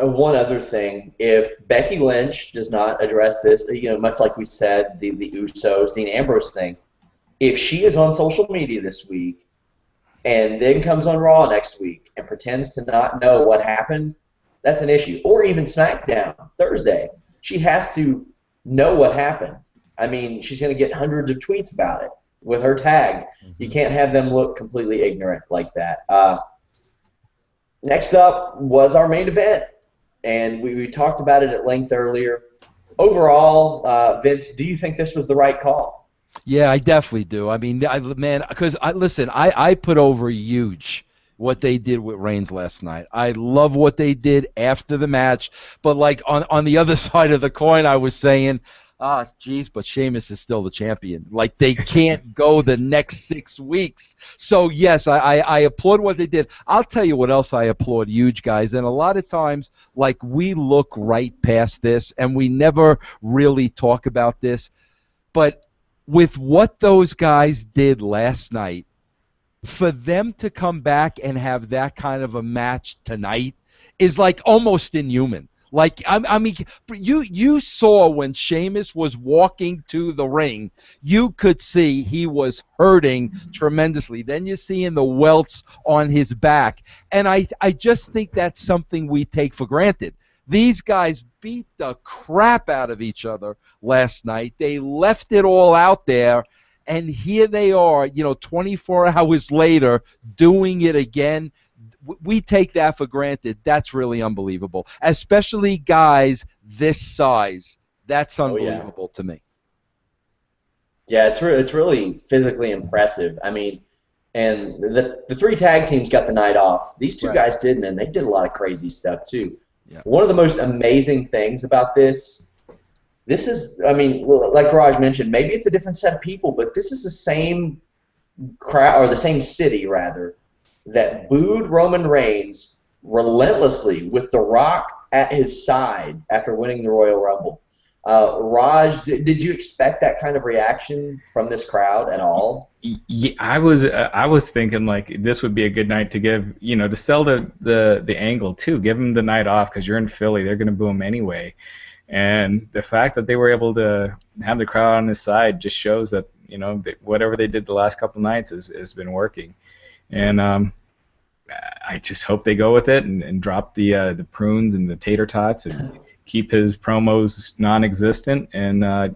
One other thing, if Becky Lynch does not address this, much like we said, the Usos, Dean Ambrose thing, if she is on social media this week and then comes on Raw next week and pretends to not know what happened, that's an issue. Or even SmackDown Thursday, she has to know what happened. I mean, she's going to get hundreds of tweets about it with her tag. You can't have them look completely ignorant like that. Next up was our main event. And we talked about it at length earlier. Overall, Vince, do you think this was the right call? Yeah, I definitely do. I mean, because I put over huge what they did with Reigns last night. I love what they did after the match, but like on the other side of the coin, I was saying, geez, but Sheamus is still the champion. Like, they can't go the next 6 weeks. So, yes, I applaud what they did. I'll tell you what else I applaud, huge guys. And a lot of times, like, we look right past this, and we never really talk about this. But with what those guys did last night, for them to come back and have that kind of a match tonight is, like, almost inhuman. Like, I mean, you saw when Sheamus was walking to the ring, you could see he was hurting tremendously. Then you're seeing the welts on his back. And I just think that's something we take for granted. These guys beat the crap out of each other last night. They left it all out there. And here they are, 24 hours later, doing it again. We take that for granted. That's really unbelievable, especially guys this size. That's unbelievable to me. Yeah, it's really physically impressive. I mean, and the 3 tag teams got the night off. These 2 guys didn't, and they did a lot of crazy stuff too. Yeah. One of the most amazing things about this is, I mean, like Raj mentioned, maybe it's a different set of people, but this is the same crowd, or the same city rather, that booed Roman Reigns relentlessly with The Rock at his side after winning the Royal Rumble. Raj, did you expect that kind of reaction from this crowd at all? Yeah, I was thinking like this would be a good night to give, to sell the angle too. Give them the night off because you're in Philly. They're going to boo him anyway. And the fact that they were able to have the crowd on his side just shows that, whatever they did the last couple nights has been working. And I just hope they go with it and drop the prunes and the tater tots and keep his promos non-existent and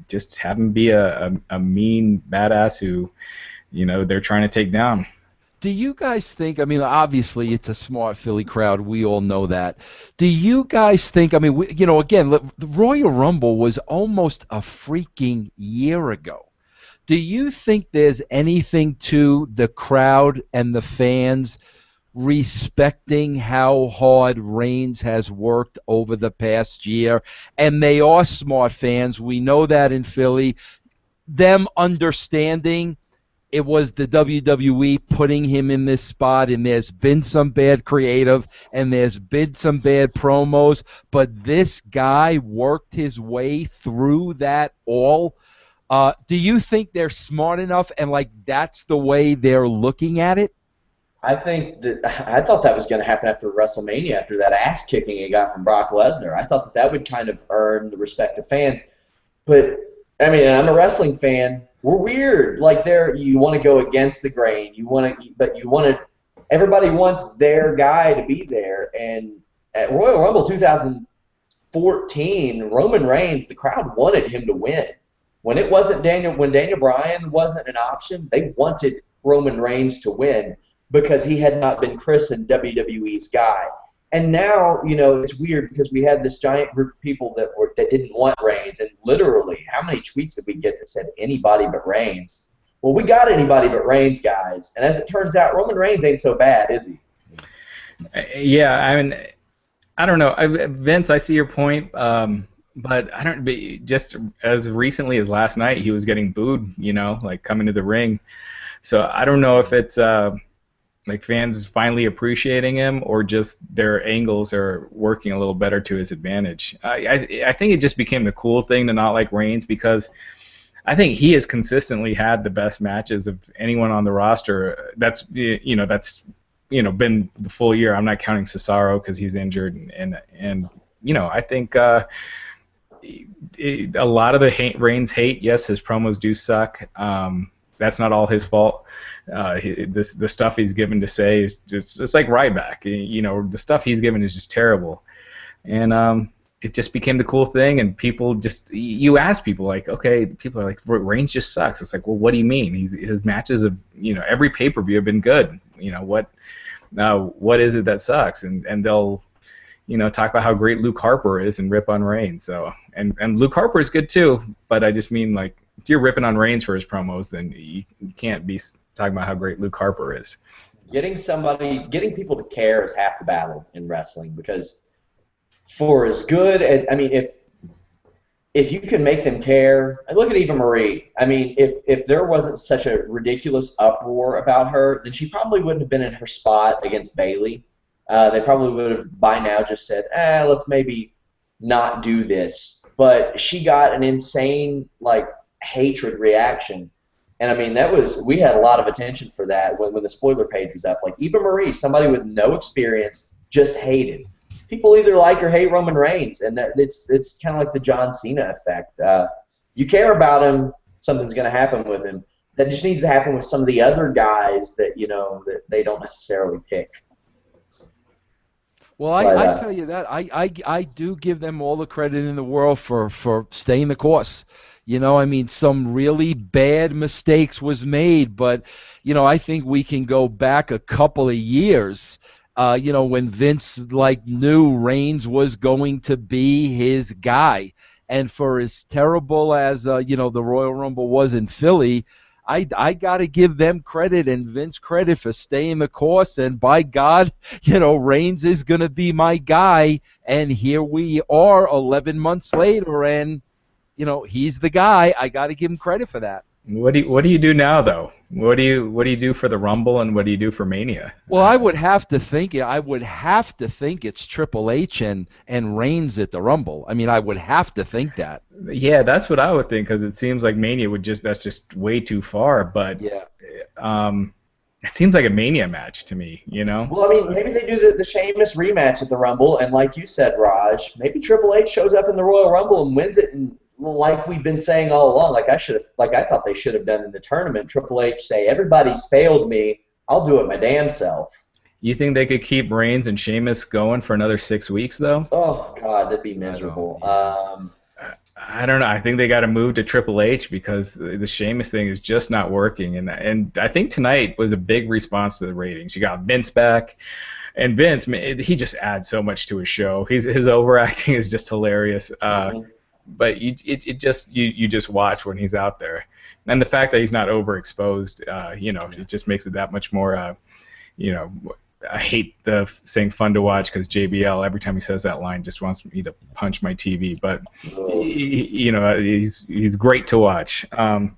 just have him be a mean badass who, they're trying to take down. Do you guys think, I mean, obviously it's a smart Philly crowd. We all know that. Do you guys think, I mean, again, the Royal Rumble was almost a freaking year ago. Do you think there's anything to the crowd and the fans respecting how hard Reigns has worked over the past year? And they are smart fans. We know that in Philly. Them understanding it was the WWE putting him in this spot, and there's been some bad creative, and there's been some bad promos, but this guy worked his way through that all. Do you think they're smart enough, and like that's the way they're looking at it? I thought that was going to happen after WrestleMania, after that ass kicking he got from Brock Lesnar. I thought that would kind of earn the respect of fans. But I mean, I'm a wrestling fan. We're weird. Like you want to go against the grain. Everybody wants their guy to be there. And at Royal Rumble 2014, Roman Reigns, the crowd wanted him to win. When Daniel Bryan wasn't an option, they wanted Roman Reigns to win because he had not been christened WWE's guy. And now, it's weird because we had this giant group of people that didn't want Reigns, and literally, how many tweets did we get that said anybody but Reigns? well, we got anybody but Reigns, guys. And as it turns out, Roman Reigns ain't so bad, is he? Yeah, I mean, I don't know. Vince, I see your point, but I don't. Just as recently as last night, he was getting booed, like coming to the ring. So I don't know if it's like fans finally appreciating him or just their angles are working a little better to his advantage. I think it just became the cool thing to not like Reigns because I think he has consistently had the best matches of anyone on the roster. That's been the full year. I'm not counting Cesaro because he's injured, and I think a lot of the Reigns hate. Yes, his promos do suck. That's not all his fault. The stuff he's given to say is just it's like Ryback. The stuff he's given is just terrible, and it just became the cool thing. And people you ask people like, okay, people are like, Reigns just sucks. It's like, well, what do you mean? His matches of every pay-per-view have been good. What is it that sucks? And they'll talk about how great Luke Harper is and rip on Reigns. So and Luke Harper is good too, but I just mean like if you're ripping on Reigns for his promos, then you can't be talking about how great Luke Harper is. Getting people to care is half the battle in wrestling because for as good as if you can make them care, and look at Eva Marie. I mean, if there wasn't such a ridiculous uproar about her, then she probably wouldn't have been in her spot against Bayley. They probably would have by now just said, let's maybe not do this. But she got an insane hatred reaction, and I mean we had a lot of attention for that when the spoiler page was up. Like Eva Marie, somebody with no experience, just hated. People either like or hate Roman Reigns, and it's kind of like the John Cena effect. You care about him, something's going to happen with him. That just needs to happen with some of the other guys that that they don't necessarily pick. Well, I tell you that I do give them all the credit in the world for staying the course. Some really bad mistakes was made, but I think we can go back a couple of years. When Vince knew Reigns was going to be his guy, and for as terrible as the Royal Rumble was in Philly, I got to give them credit and Vince credit for staying the course. And by God, Reigns is going to be my guy. And here we are, 11 months later, and he's the guy. I got to give him credit for that. What do you do now, though? What do you do for the Rumble, and what do you do for Mania? Well, I would have to think it's Triple H and Reigns at the Rumble. I mean, I would have to think that. Yeah, that's what I would think because it seems like Mania that's just way too far. But yeah, it seems like a Mania match to me. Well, I mean, maybe they do the Sheamus rematch at the Rumble, and like you said, Raj, maybe Triple H shows up in the Royal Rumble and wins it and. Like we've been saying all along, I thought they should have done in the tournament. Triple H say, everybody's failed me. I'll do it my damn self. You think they could keep Reigns and Sheamus going for another 6 weeks, though? Oh, God, that'd be miserable. I don't know. I think they got to move to Triple H because the Sheamus thing is just not working. And I think tonight was a big response to the ratings. You got Vince back. And Vince, he just adds so much to his show. His overacting is just hilarious. But you just watch when he's out there, and the fact that he's not overexposed, it just makes it that much more. I hate saying fun to watch because JBL every time he says that line just wants me to punch my TV. But he's great to watch. I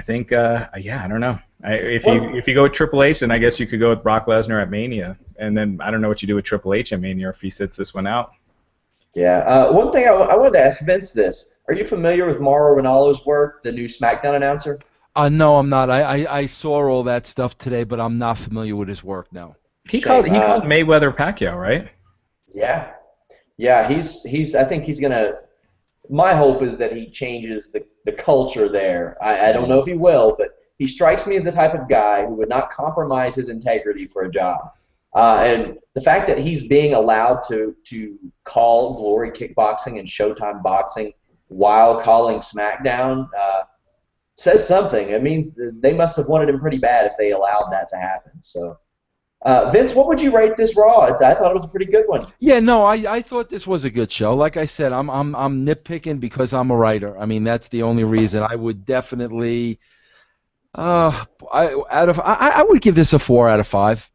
think I don't know. If you go with Triple H, then I guess you could go with Brock Lesnar at Mania, and then I don't know what you do with Triple H at Mania if he sits this one out. Yeah. One thing I wanted to ask Vince this. Are you familiar with Mauro Ranallo's work, the new SmackDown announcer? No, I'm not. I saw all that stuff today, but I'm not familiar with his work now. He called Mayweather Pacquiao, right? Yeah. Yeah, he's I think he's going to – my hope is that he changes the culture there. I don't know if he will, but he strikes me as the type of guy who would not compromise his integrity for a job. And the fact that he's being allowed to call Glory Kickboxing and Showtime Boxing while calling SmackDown says something. It means they must have wanted him pretty bad if they allowed that to happen. So Vince, what would you rate this Raw? I thought it was a pretty good one. Yeah, no, I thought this was a good show. Like I said, I'm nitpicking because I'm a writer. I mean, that's the only reason. I would definitely, I would give this a 4 out of 5.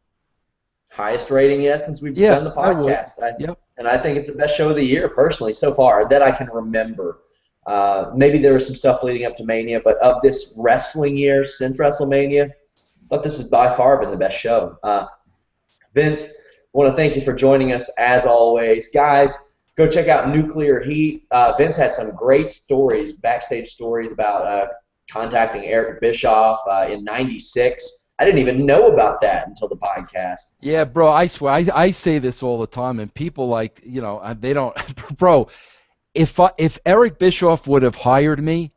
Highest rating yet since we've Yeah, done the podcast. Yep. And I think it's the best show of the year, personally, so far, that I can remember. Maybe there was some stuff leading up to Mania, but of this wrestling year since WrestleMania, I thought this has by far been the best show. Vince, I want to thank you for joining us as always. Guys, go check out Nuclear Heat. Vince had some great stories, backstage stories about contacting Eric Bischoff in '96. I didn't even know about that until the podcast. Yeah, bro, I swear, I say this all the time, and people like, they don't, bro, if Eric Bischoff would have hired me,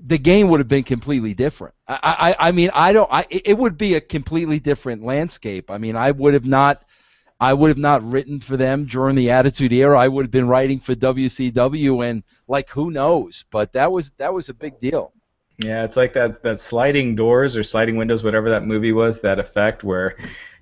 the game would have been completely different. I mean, it would be a completely different landscape. I mean, I would have not written for them during the Attitude Era. I would have been writing for WCW, and like, who knows? But that was a big deal. Yeah, it's like that sliding doors or sliding windows, whatever that movie was, that effect where,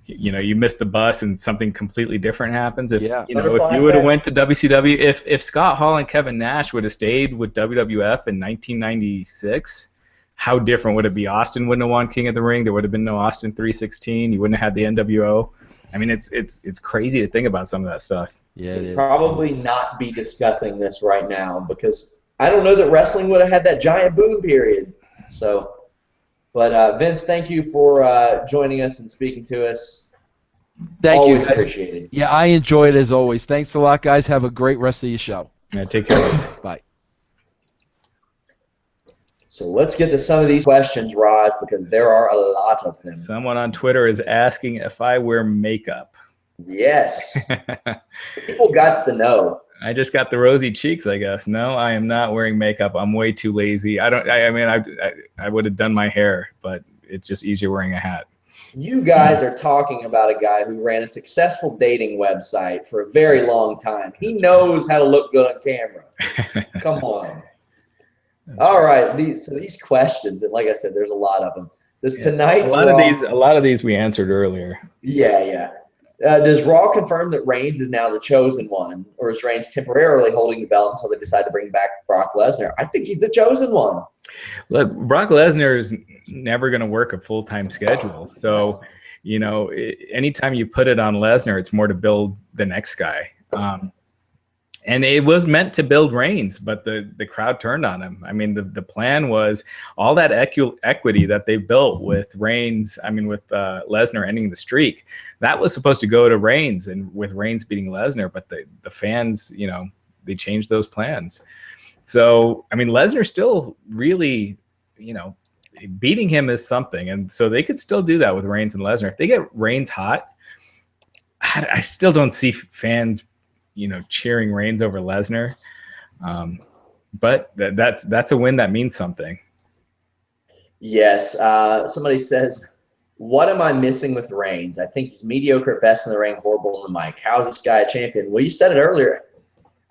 you miss the bus and something completely different happens. If if you would have went to WCW, if Scott Hall and Kevin Nash would have stayed with WWF in 1996, how different would it be? Austin wouldn't have won King of the Ring. There would have been no Austin 316. You wouldn't have had the NWO. I mean, it's crazy to think about some of that stuff. Yeah, it is. Probably not be discussing this right now because I don't know that wrestling would have had that giant boom period. So, but Vince, thank you for joining us and speaking to us. Thank you. Always appreciated. Yeah, I enjoy it as always. Thanks a lot, guys. Have a great rest of your show. Yeah, take care, guys. Bye. So let's get to some of these questions, Raj, because there are a lot of them. Someone on Twitter is asking if I wear makeup. Yes. People got to know. I just got the rosy cheeks, I guess. No, I am not wearing makeup. I'm way too lazy. I would have done my hair, but it's just easier wearing a hat. You guys are talking about a guy who ran a successful dating website for a very long time. He knows how to look good on camera. Come on. All right. These questions, and like I said, there's a lot of them. A lot of these we answered earlier. Yeah. Does Raw confirm that Reigns is now the chosen one, or is Reigns temporarily holding the belt until they decide to bring back Brock Lesnar? I think he's the chosen one. Look, Brock Lesnar is never going to work a full-time schedule. So, anytime you put it on Lesnar, it's more to build the next guy. And it was meant to build Reigns, but the crowd turned on him. I mean, the plan was all that equity that they built with Reigns, with Lesnar ending the streak, that was supposed to go to Reigns, and with Reigns beating Lesnar, but the fans, they changed those plans. So, Lesnar still really, beating him is something, and so they could still do that with Reigns and Lesnar. If they get Reigns hot, I still don't see fans cheering Reigns over Lesnar. But that's a win that means something. Yes. Somebody says, what am I missing with Reigns? I think he's mediocre at best in the ring, horrible on the mic. How is this guy a champion? Well, you said it earlier.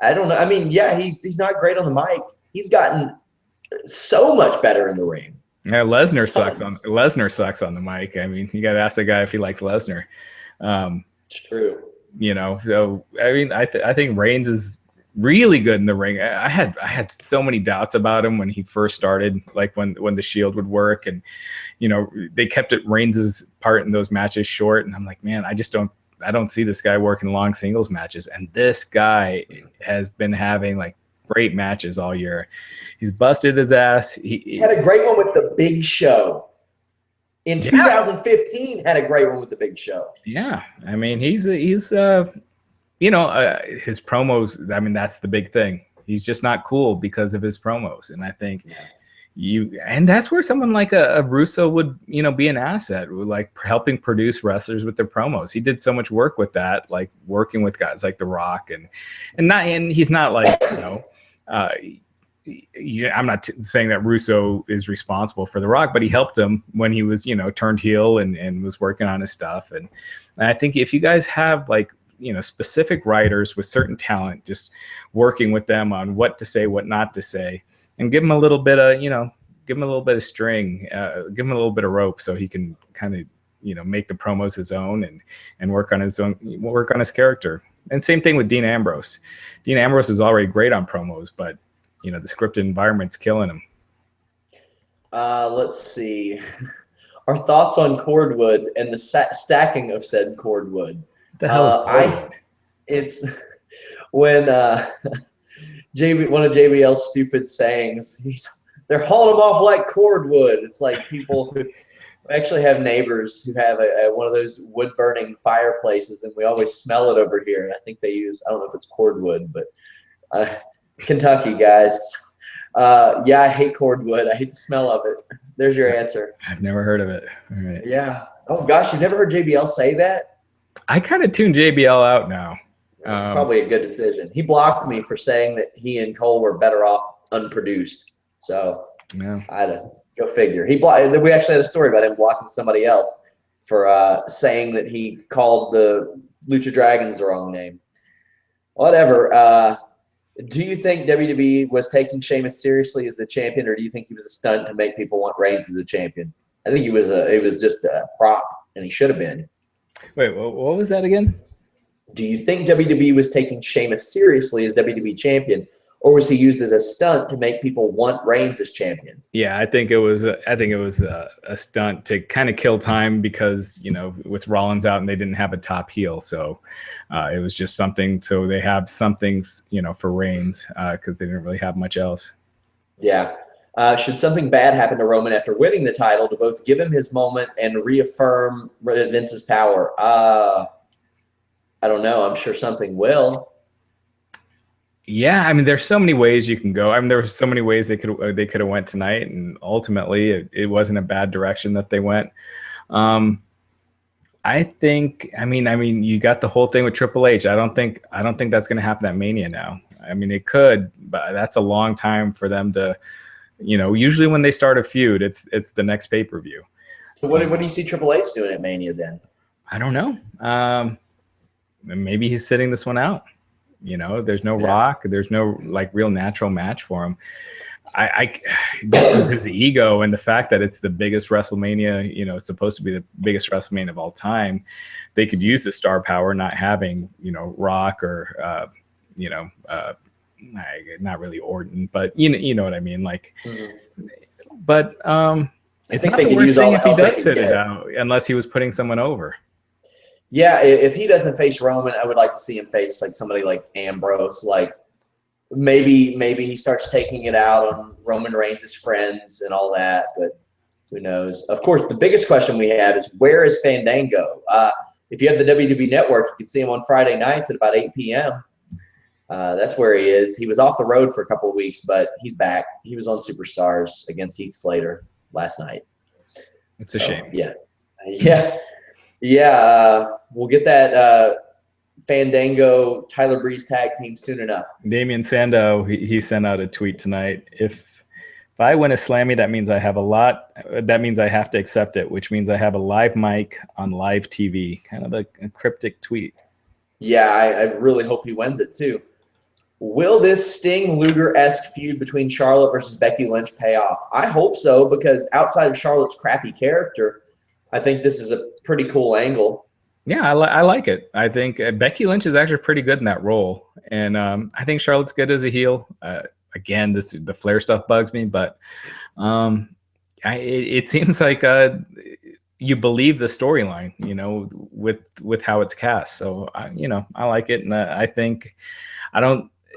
I don't know. Yeah, he's not great on the mic. He's gotten so much better in the ring. Yeah, Lesnar sucks on the mic. You got to ask the guy if he likes Lesnar. It's true. So I think Reigns is really good in the ring. I had so many doubts about him when he first started, like when the Shield would work, and they kept Reigns' part in those matches short, and I'm like, man, I don't see this guy working long singles matches, and this guy has been having like great matches all year. He's busted his ass. He had a great one with the Big Show. In 2015, had a great one with the Big Show. Yeah, he's his promos. That's the big thing. He's just not cool because of his promos, and I think and that's where someone like a Russo would be an asset, like helping produce wrestlers with their promos. He did so much work with that, like working with guys like The Rock, and he's not like I'm not saying that Russo is responsible for The Rock, but he helped him when he was, turned heel and was working on his stuff. And I think if you guys have specific writers with certain talent, just working with them on what to say, what not to say, and give him a little bit of, string, give him a little bit of rope so he can kind of, make the promos his own and work on his character. And same thing with Dean Ambrose. Dean Ambrose is already great on promos, but the scripted environment's killing him. Let's see. Our thoughts on cordwood and the stacking of said cordwood. What the hell is cordwood? It's when one of JBL's stupid sayings. They're hauling them off like cordwood. It's like people who actually have neighbors who have one of those wood burning fireplaces, and we always smell it over here. And I think they use, I don't know if it's cordwood, but Kentucky guys. Yeah, I hate cordwood. I hate the smell of it. There's your answer. I've never heard of it. All right. Yeah. Oh gosh, you've never heard JBL say that? I kind of tuned JBL out now. It's probably a good decision. He blocked me for saying that he and Cole were better off unproduced. So yeah. Go figure. We actually had a story about him blocking somebody else for saying that he called the Lucha Dragons the wrong name. Whatever. Do you think WWE was taking Sheamus seriously as the champion, or do you think he was a stunt to make people want Reigns as a champion? I think he was just a prop, and he should have been. Wait, what was that again? Do you think WWE was taking Sheamus seriously as WWE champion, or was he used as a stunt to make people want Reigns as champion? Yeah, I think it was a stunt to kind of kill time because with Rollins out and they didn't have a top heel, so it was just something. So they have something for Reigns because they didn't really have much else. Yeah. Should something bad happen to Roman after winning the title to both give him his moment and reaffirm Vince's power? I don't know. I'm sure something will. Yeah, I mean, there's so many ways you can go. I mean, there were so many ways they could have went tonight, and ultimately, it wasn't a bad direction that they went. I think. I mean, you got the whole thing with Triple H. I don't think that's going to happen at Mania now. I mean, it could, but that's a long time for them to. Usually when they start a feud, it's the next pay-per-view. So what do you see Triple H doing at Mania then? I don't know. Maybe he's sitting this one out. There's no Rock. There's no real natural match for him. I his ego and the fact that it's the biggest WrestleMania, it's supposed to be the biggest WrestleMania of all time. They could use the star power, not having, Rock or, not really Orton, but you know what I mean? But it's not the worst thing if he does sit it out, unless he was putting someone over. Yeah, if he doesn't face Roman, I would like to see him face somebody like Ambrose. Maybe he starts taking it out on Roman Reigns' friends and all that, but who knows? Of course, the biggest question we have is, where is Fandango? If you have the WWE Network, you can see him on Friday nights at about 8 p.m. That's where he is. He was off the road for a couple of weeks, but he's back. He was on Superstars against Heath Slater last night. It's a shame. Yeah. We'll get that Fandango Tyler Breeze tag team soon enough. Damian Sandow, he sent out a tweet tonight. If I win a Slammy, that means I have a lot. That means I have to accept it, which means I have a live mic on live TV. Kind of a cryptic tweet. Yeah, I really hope he wins it too. Will this Sting Luger-esque feud between Charlotte versus Becky Lynch pay off? I hope so, because outside of Charlotte's crappy character, I think this is a pretty cool angle. Yeah, I like it. I think Becky Lynch is actually pretty good in that role, and I think Charlotte's good as a heel. Again, the Flair stuff bugs me, but it seems like you believe the storyline, with how it's cast. So I like it, and I think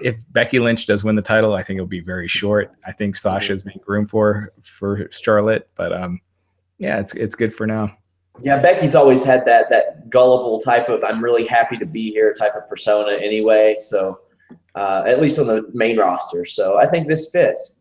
if Becky Lynch does win the title, I think it'll be very short. I think Sasha's making room for Charlotte, but yeah, it's good for now. Yeah, Becky's always had that gullible type of I'm really happy to be here type of persona anyway. So at least on the main roster. So I think this fits.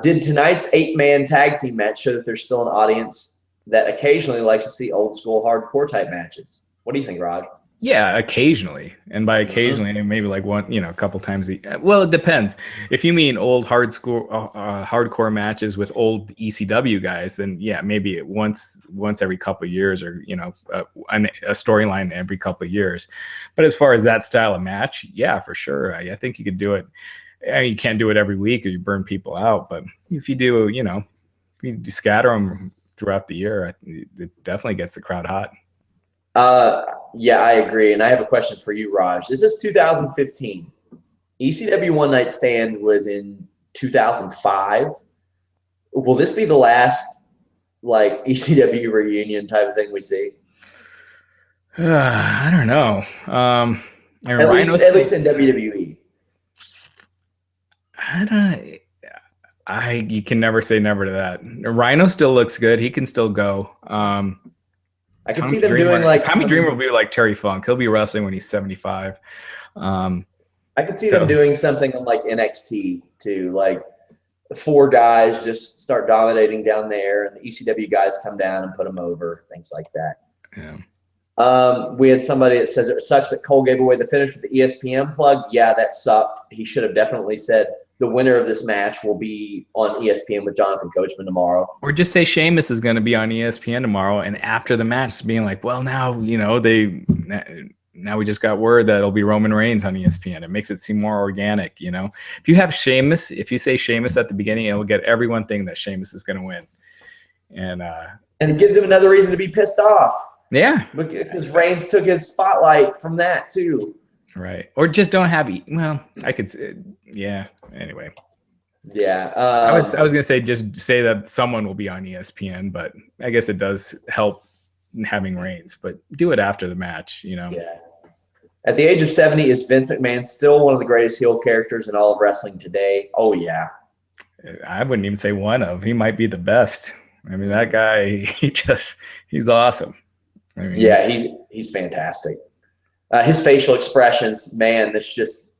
Did tonight's 8-man tag team match show that there's still an audience that occasionally likes to see old school hardcore type matches? What do you think, Raj? Yeah, occasionally, and by occasionally, maybe one, a couple times. Well, it depends. If you mean old hardcore matches with old ECW guys, then yeah, maybe once every couple of years, or a storyline every couple of years. But as far as that style of match, yeah, for sure, I think you could do it. You can't do it every week, or you burn people out. But if you do, if you scatter them throughout the year, it definitely gets the crowd hot. Yeah, I agree. And I have a question for you, Raj. Is this 2015? ECW One Night Stand was in 2005. Will this be the last like ECW reunion type of thing we see? I don't know. At least in WWE. You can never say never to that. Rhino still looks good. He can still go. I can see them doing like Tommy Dreamer will be like Terry Funk. He'll be wrestling when he's 75. I could see them doing something on like NXT too, like 4 guys just start dominating down there, and the ECW guys come down and put them over, things like that. Yeah. We had somebody that says it sucks that Cole gave away the finish with the ESPN plug. Yeah, that sucked. He should have definitely said the winner of this match will be on ESPN with Jonathan Coachman tomorrow. Or just say Sheamus is going to be on ESPN tomorrow, and after the match, being like, well, now now we just got word that it'll be Roman Reigns on ESPN. It makes it seem more organic, If you have Sheamus, if you say Sheamus at the beginning, it will get everyone thinking that Sheamus is going to win. And it gives him another reason to be pissed off. Yeah. Because Reigns took his spotlight from that too. Right. Or just don't have I could say, yeah. Anyway. Yeah. I was going to say just say that someone will be on ESPN, but I guess it does help having Reigns, but do it after the match, Yeah. At the age of 70, is Vince McMahon still one of the greatest heel characters in all of wrestling today? Oh yeah. I wouldn't even say one of. He might be the best. I mean, that guy, he's awesome. I mean, yeah, he's fantastic. His facial expressions, man, that's just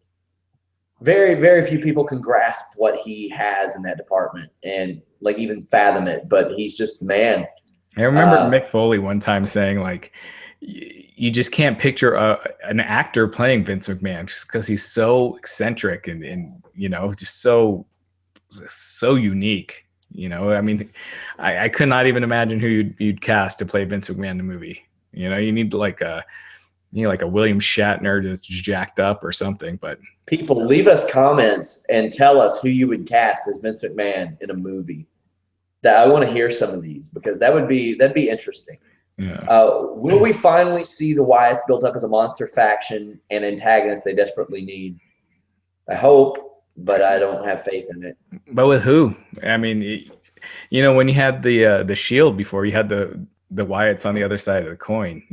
very, very few people can grasp what he has in that department and like even fathom it. But he's just the man. I remember Mick Foley one time saying like, you just can't picture an actor playing Vince McMahon just because he's so eccentric and just so unique. I mean, I could not even imagine who you'd cast to play Vince McMahon in the movie. You need like a William Shatner just jacked up or something. But people, leave us comments and tell us who you would cast as Vince McMahon in a movie. That I want to hear some of these because that'd be interesting. Yeah. Will we finally see the Wyatts built up as a monster faction and antagonist they desperately need? I hope, but I don't have faith in it. But with who? I mean, when you had the Shield before, you had the Wyatts on the other side of the coin.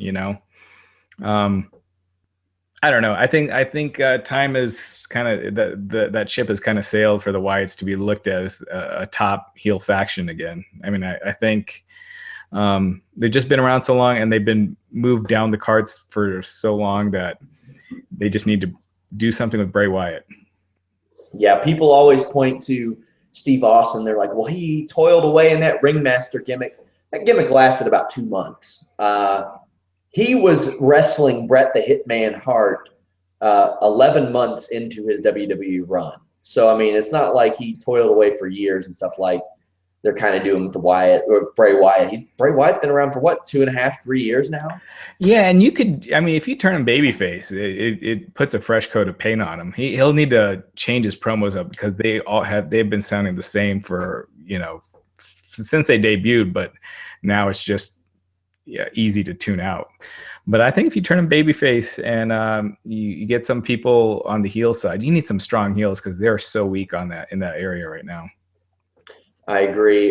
I don't know. I think time is kind of that ship has kind of sailed for the Wyatts to be looked at as a top heel faction again. I mean, I think they've just been around so long and they've been moved down the carts for so long that they just need to do something with Bray Wyatt. Yeah, people always point to Steve Austin. They're like, well, he toiled away in that ringmaster gimmick. That gimmick lasted about 2 months. He was wrestling Bret the Hitman Hart 11 months into his WWE run. So, I mean, it's not like he toiled away for years and stuff like they're kind of doing with the Wyatt or Bray Wyatt. Bray Wyatt's been around for what, 2.5, 3 years now? Yeah, and if you turn him babyface, it puts a fresh coat of paint on him. He'll need to change his promos up because they've been sounding the same for, since they debuted, but now it's just easy to tune out. But I think if you turn him babyface and you get some people on the heel side, you need some strong heels because they're so weak in that area right now. I agree.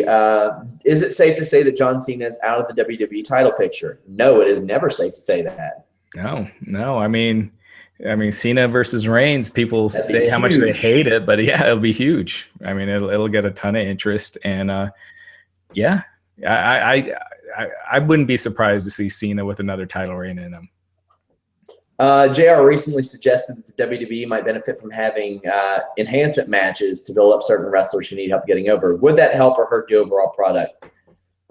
Is it safe to say that John Cena is out of the WWE title picture? No, it is never safe to say that. No. I mean, Cena versus Reigns. People say how much they hate it, but yeah, it'll be huge. I mean, it'll get a ton of interest, and yeah, I wouldn't be surprised to see Cena with another title reign in him. JR recently suggested that the WWE might benefit from having enhancement matches to build up certain wrestlers who need help getting over. Would that help or hurt the overall product?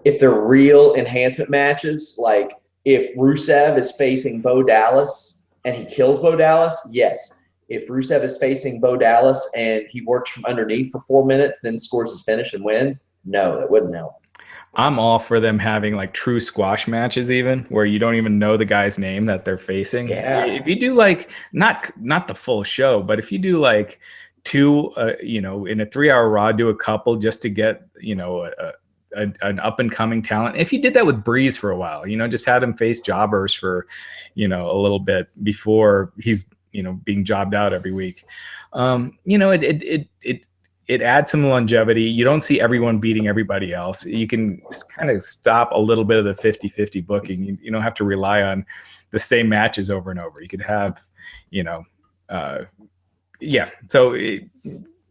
If they're real enhancement matches, like if Rusev is facing Bo Dallas and he kills Bo Dallas, yes. If Rusev is facing Bo Dallas and he works from underneath for 4 minutes, then scores his finish and wins, no, that wouldn't help. I'm all for them having like true squash matches, even where you don't even know the guy's name that they're facing. Yeah. If you do like not the full show, but if you do like two, in a 3-hour Raw, do a couple just to get an up and coming talent. If you did that with Breeze for a while, just had him face jobbers for, a little bit before he's, being jobbed out every week. It adds some longevity. You don't see everyone beating everybody else. You can kind of stop a little bit of the 50-50 booking. You don't have to rely on the same matches over and over. You could have, So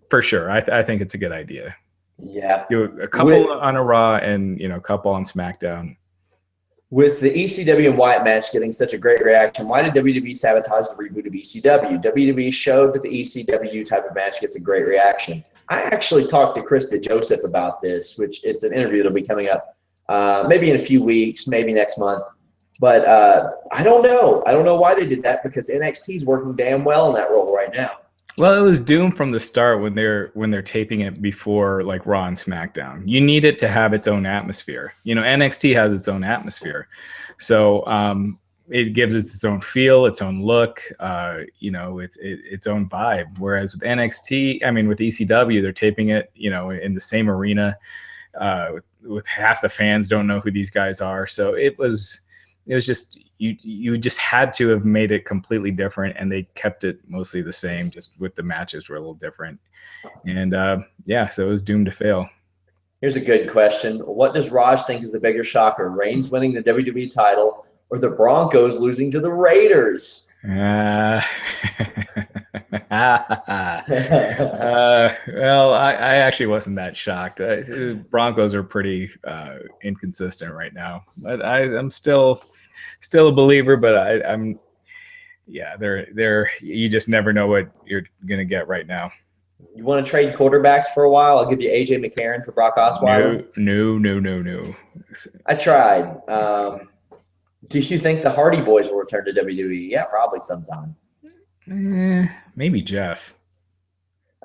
for sure, I think it's a good idea. Yeah. Do a couple on a Raw and, a couple on SmackDown. With the ECW and Wyatt match getting such a great reaction, why did WWE sabotage the reboot of ECW? WWE showed that the ECW type of match gets a great reaction. I actually talked to Chris DeJoseph about this, which it's an interview that'll be coming up maybe in a few weeks, maybe next month. But I don't know. I don't know why they did that, because NXT is working damn well in that role right now. Well, it was doomed from the start when they're taping it before like Raw and SmackDown. You need it to have its own atmosphere. NXT has its own atmosphere, so it gives it its own feel, its own look, its own vibe. Whereas with NXT, with ECW, they're taping it, in the same arena, with half the fans don't know who these guys are. So it was just you just had to have made it completely different, and they kept it mostly the same, just with the matches were a little different. And so it was doomed to fail. Here's a good question. What does Raj think is the bigger shocker, Reigns winning the WWE title or the Broncos losing to the Raiders? Well, I actually wasn't that shocked. Broncos are pretty inconsistent right now, but I'm still a believer. But I'm they're you just never know what you're gonna get right now. You want to trade quarterbacks for a while? I'll give you AJ McCarron for Brock Osweiler. No. I tried. Do you think the Hardy Boys will return to WWE? Yeah, probably sometime. Maybe Jeff.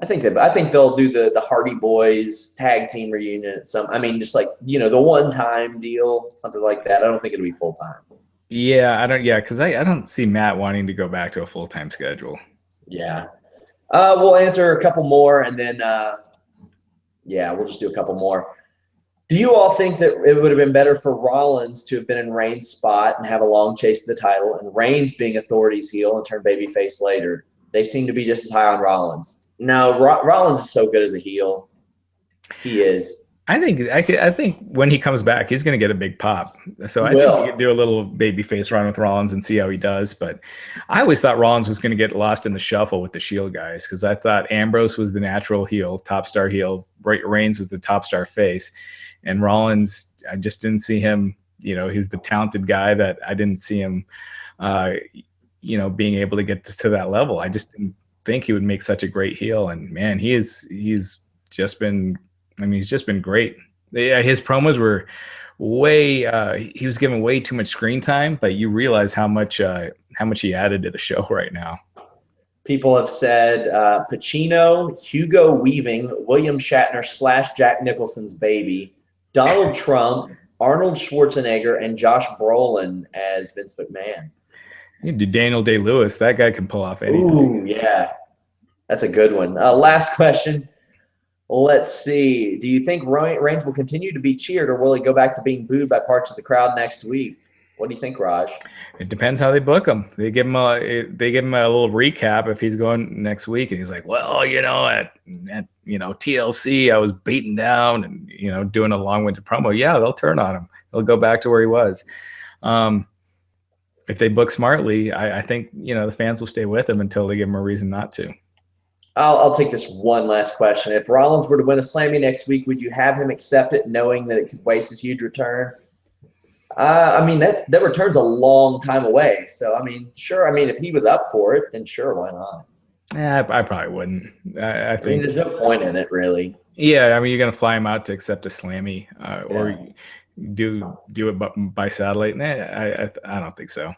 I think they'll do the Hardy Boys tag team reunion at just like, the one-time deal, something like that. I don't think it'll be full-time. Yeah, because I don't see Matt wanting to go back to a full-time schedule. Yeah. We'll answer a couple more, and then we'll just do a couple more. Do you all think that it would have been better for Rollins to have been in Reigns' spot and have a long chase to the title, and Reigns being Authority's heel and turn babyface later? They seem to be just as high on Rollins. No, Rollins is so good as a heel. He is. I think when he comes back, he's going to get a big pop. So I think he could do a little babyface run with Rollins and see how he does. But I always thought Rollins was going to get lost in the shuffle with the Shield guys, because I thought Ambrose was the natural heel, top star heel. Reigns was the top star face. And Rollins, I just didn't see him, he's the talented guy that I didn't see him, being able to get to that level. I just didn't think he would make such a great heel. And man, he's just been great. His promos were he was given way too much screen time, but you realize how much he added to the show right now. People have said Pacino, Hugo Weaving, William Shatner / Jack Nicholson's baby, Donald Trump, Arnold Schwarzenegger, and Josh Brolin as Vince McMahon. You do Daniel Day-Lewis. That guy can pull off anything. Ooh, yeah. That's a good one. Last question. Let's see. Do you think Reigns will continue to be cheered, or will he go back to being booed by parts of the crowd next week? What do you think, Raj? It depends how they book him. They give him a little recap if he's going next week, and he's like, well, at TLC, I was beaten down and doing a long-winded promo. Yeah, they'll turn on him. He'll go back to where he was. If they book smartly, I think the fans will stay with him until they give him a reason not to. I'll take this one last question. If Rollins were to win a Slammy next week, would you have him accept it, knowing that it could waste his huge return? That return's a long time away. So, sure. If he was up for it, then sure, why not? Yeah, I probably wouldn't. I think there's no point in it, really. Yeah, you're gonna fly him out to accept a Slammy, or do it by satellite. I don't think so.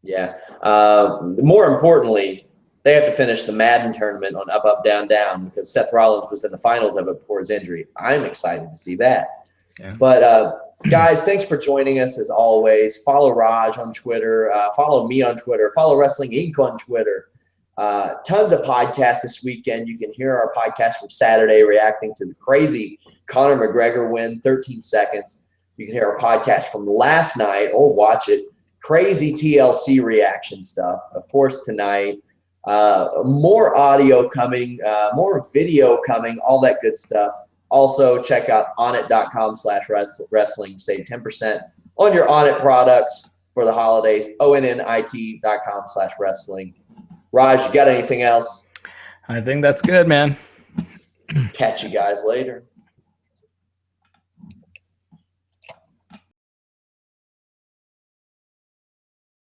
Yeah. More importantly, they have to finish the Madden tournament on Up, Up, Down, Down, because Seth Rollins was in the finals of it before his injury. I'm excited to see that. Yeah. But guys, thanks for joining us as always. Follow Raj on Twitter. Follow me on Twitter. Follow Wrestling Inc. on Twitter. Tons of podcasts this weekend. You can hear our podcast from Saturday reacting to the crazy Conor McGregor win, 13 seconds. You can hear our podcast from last night or watch it. Crazy TLC reaction stuff. Of course, tonight. More audio coming, more video coming, all that good stuff. Also, check out onnit.com/wrestling. Save 10% on your Onnit products for the holidays. onnit.com/wrestling. Raj, you got anything else? I think that's good, man. Catch you guys later.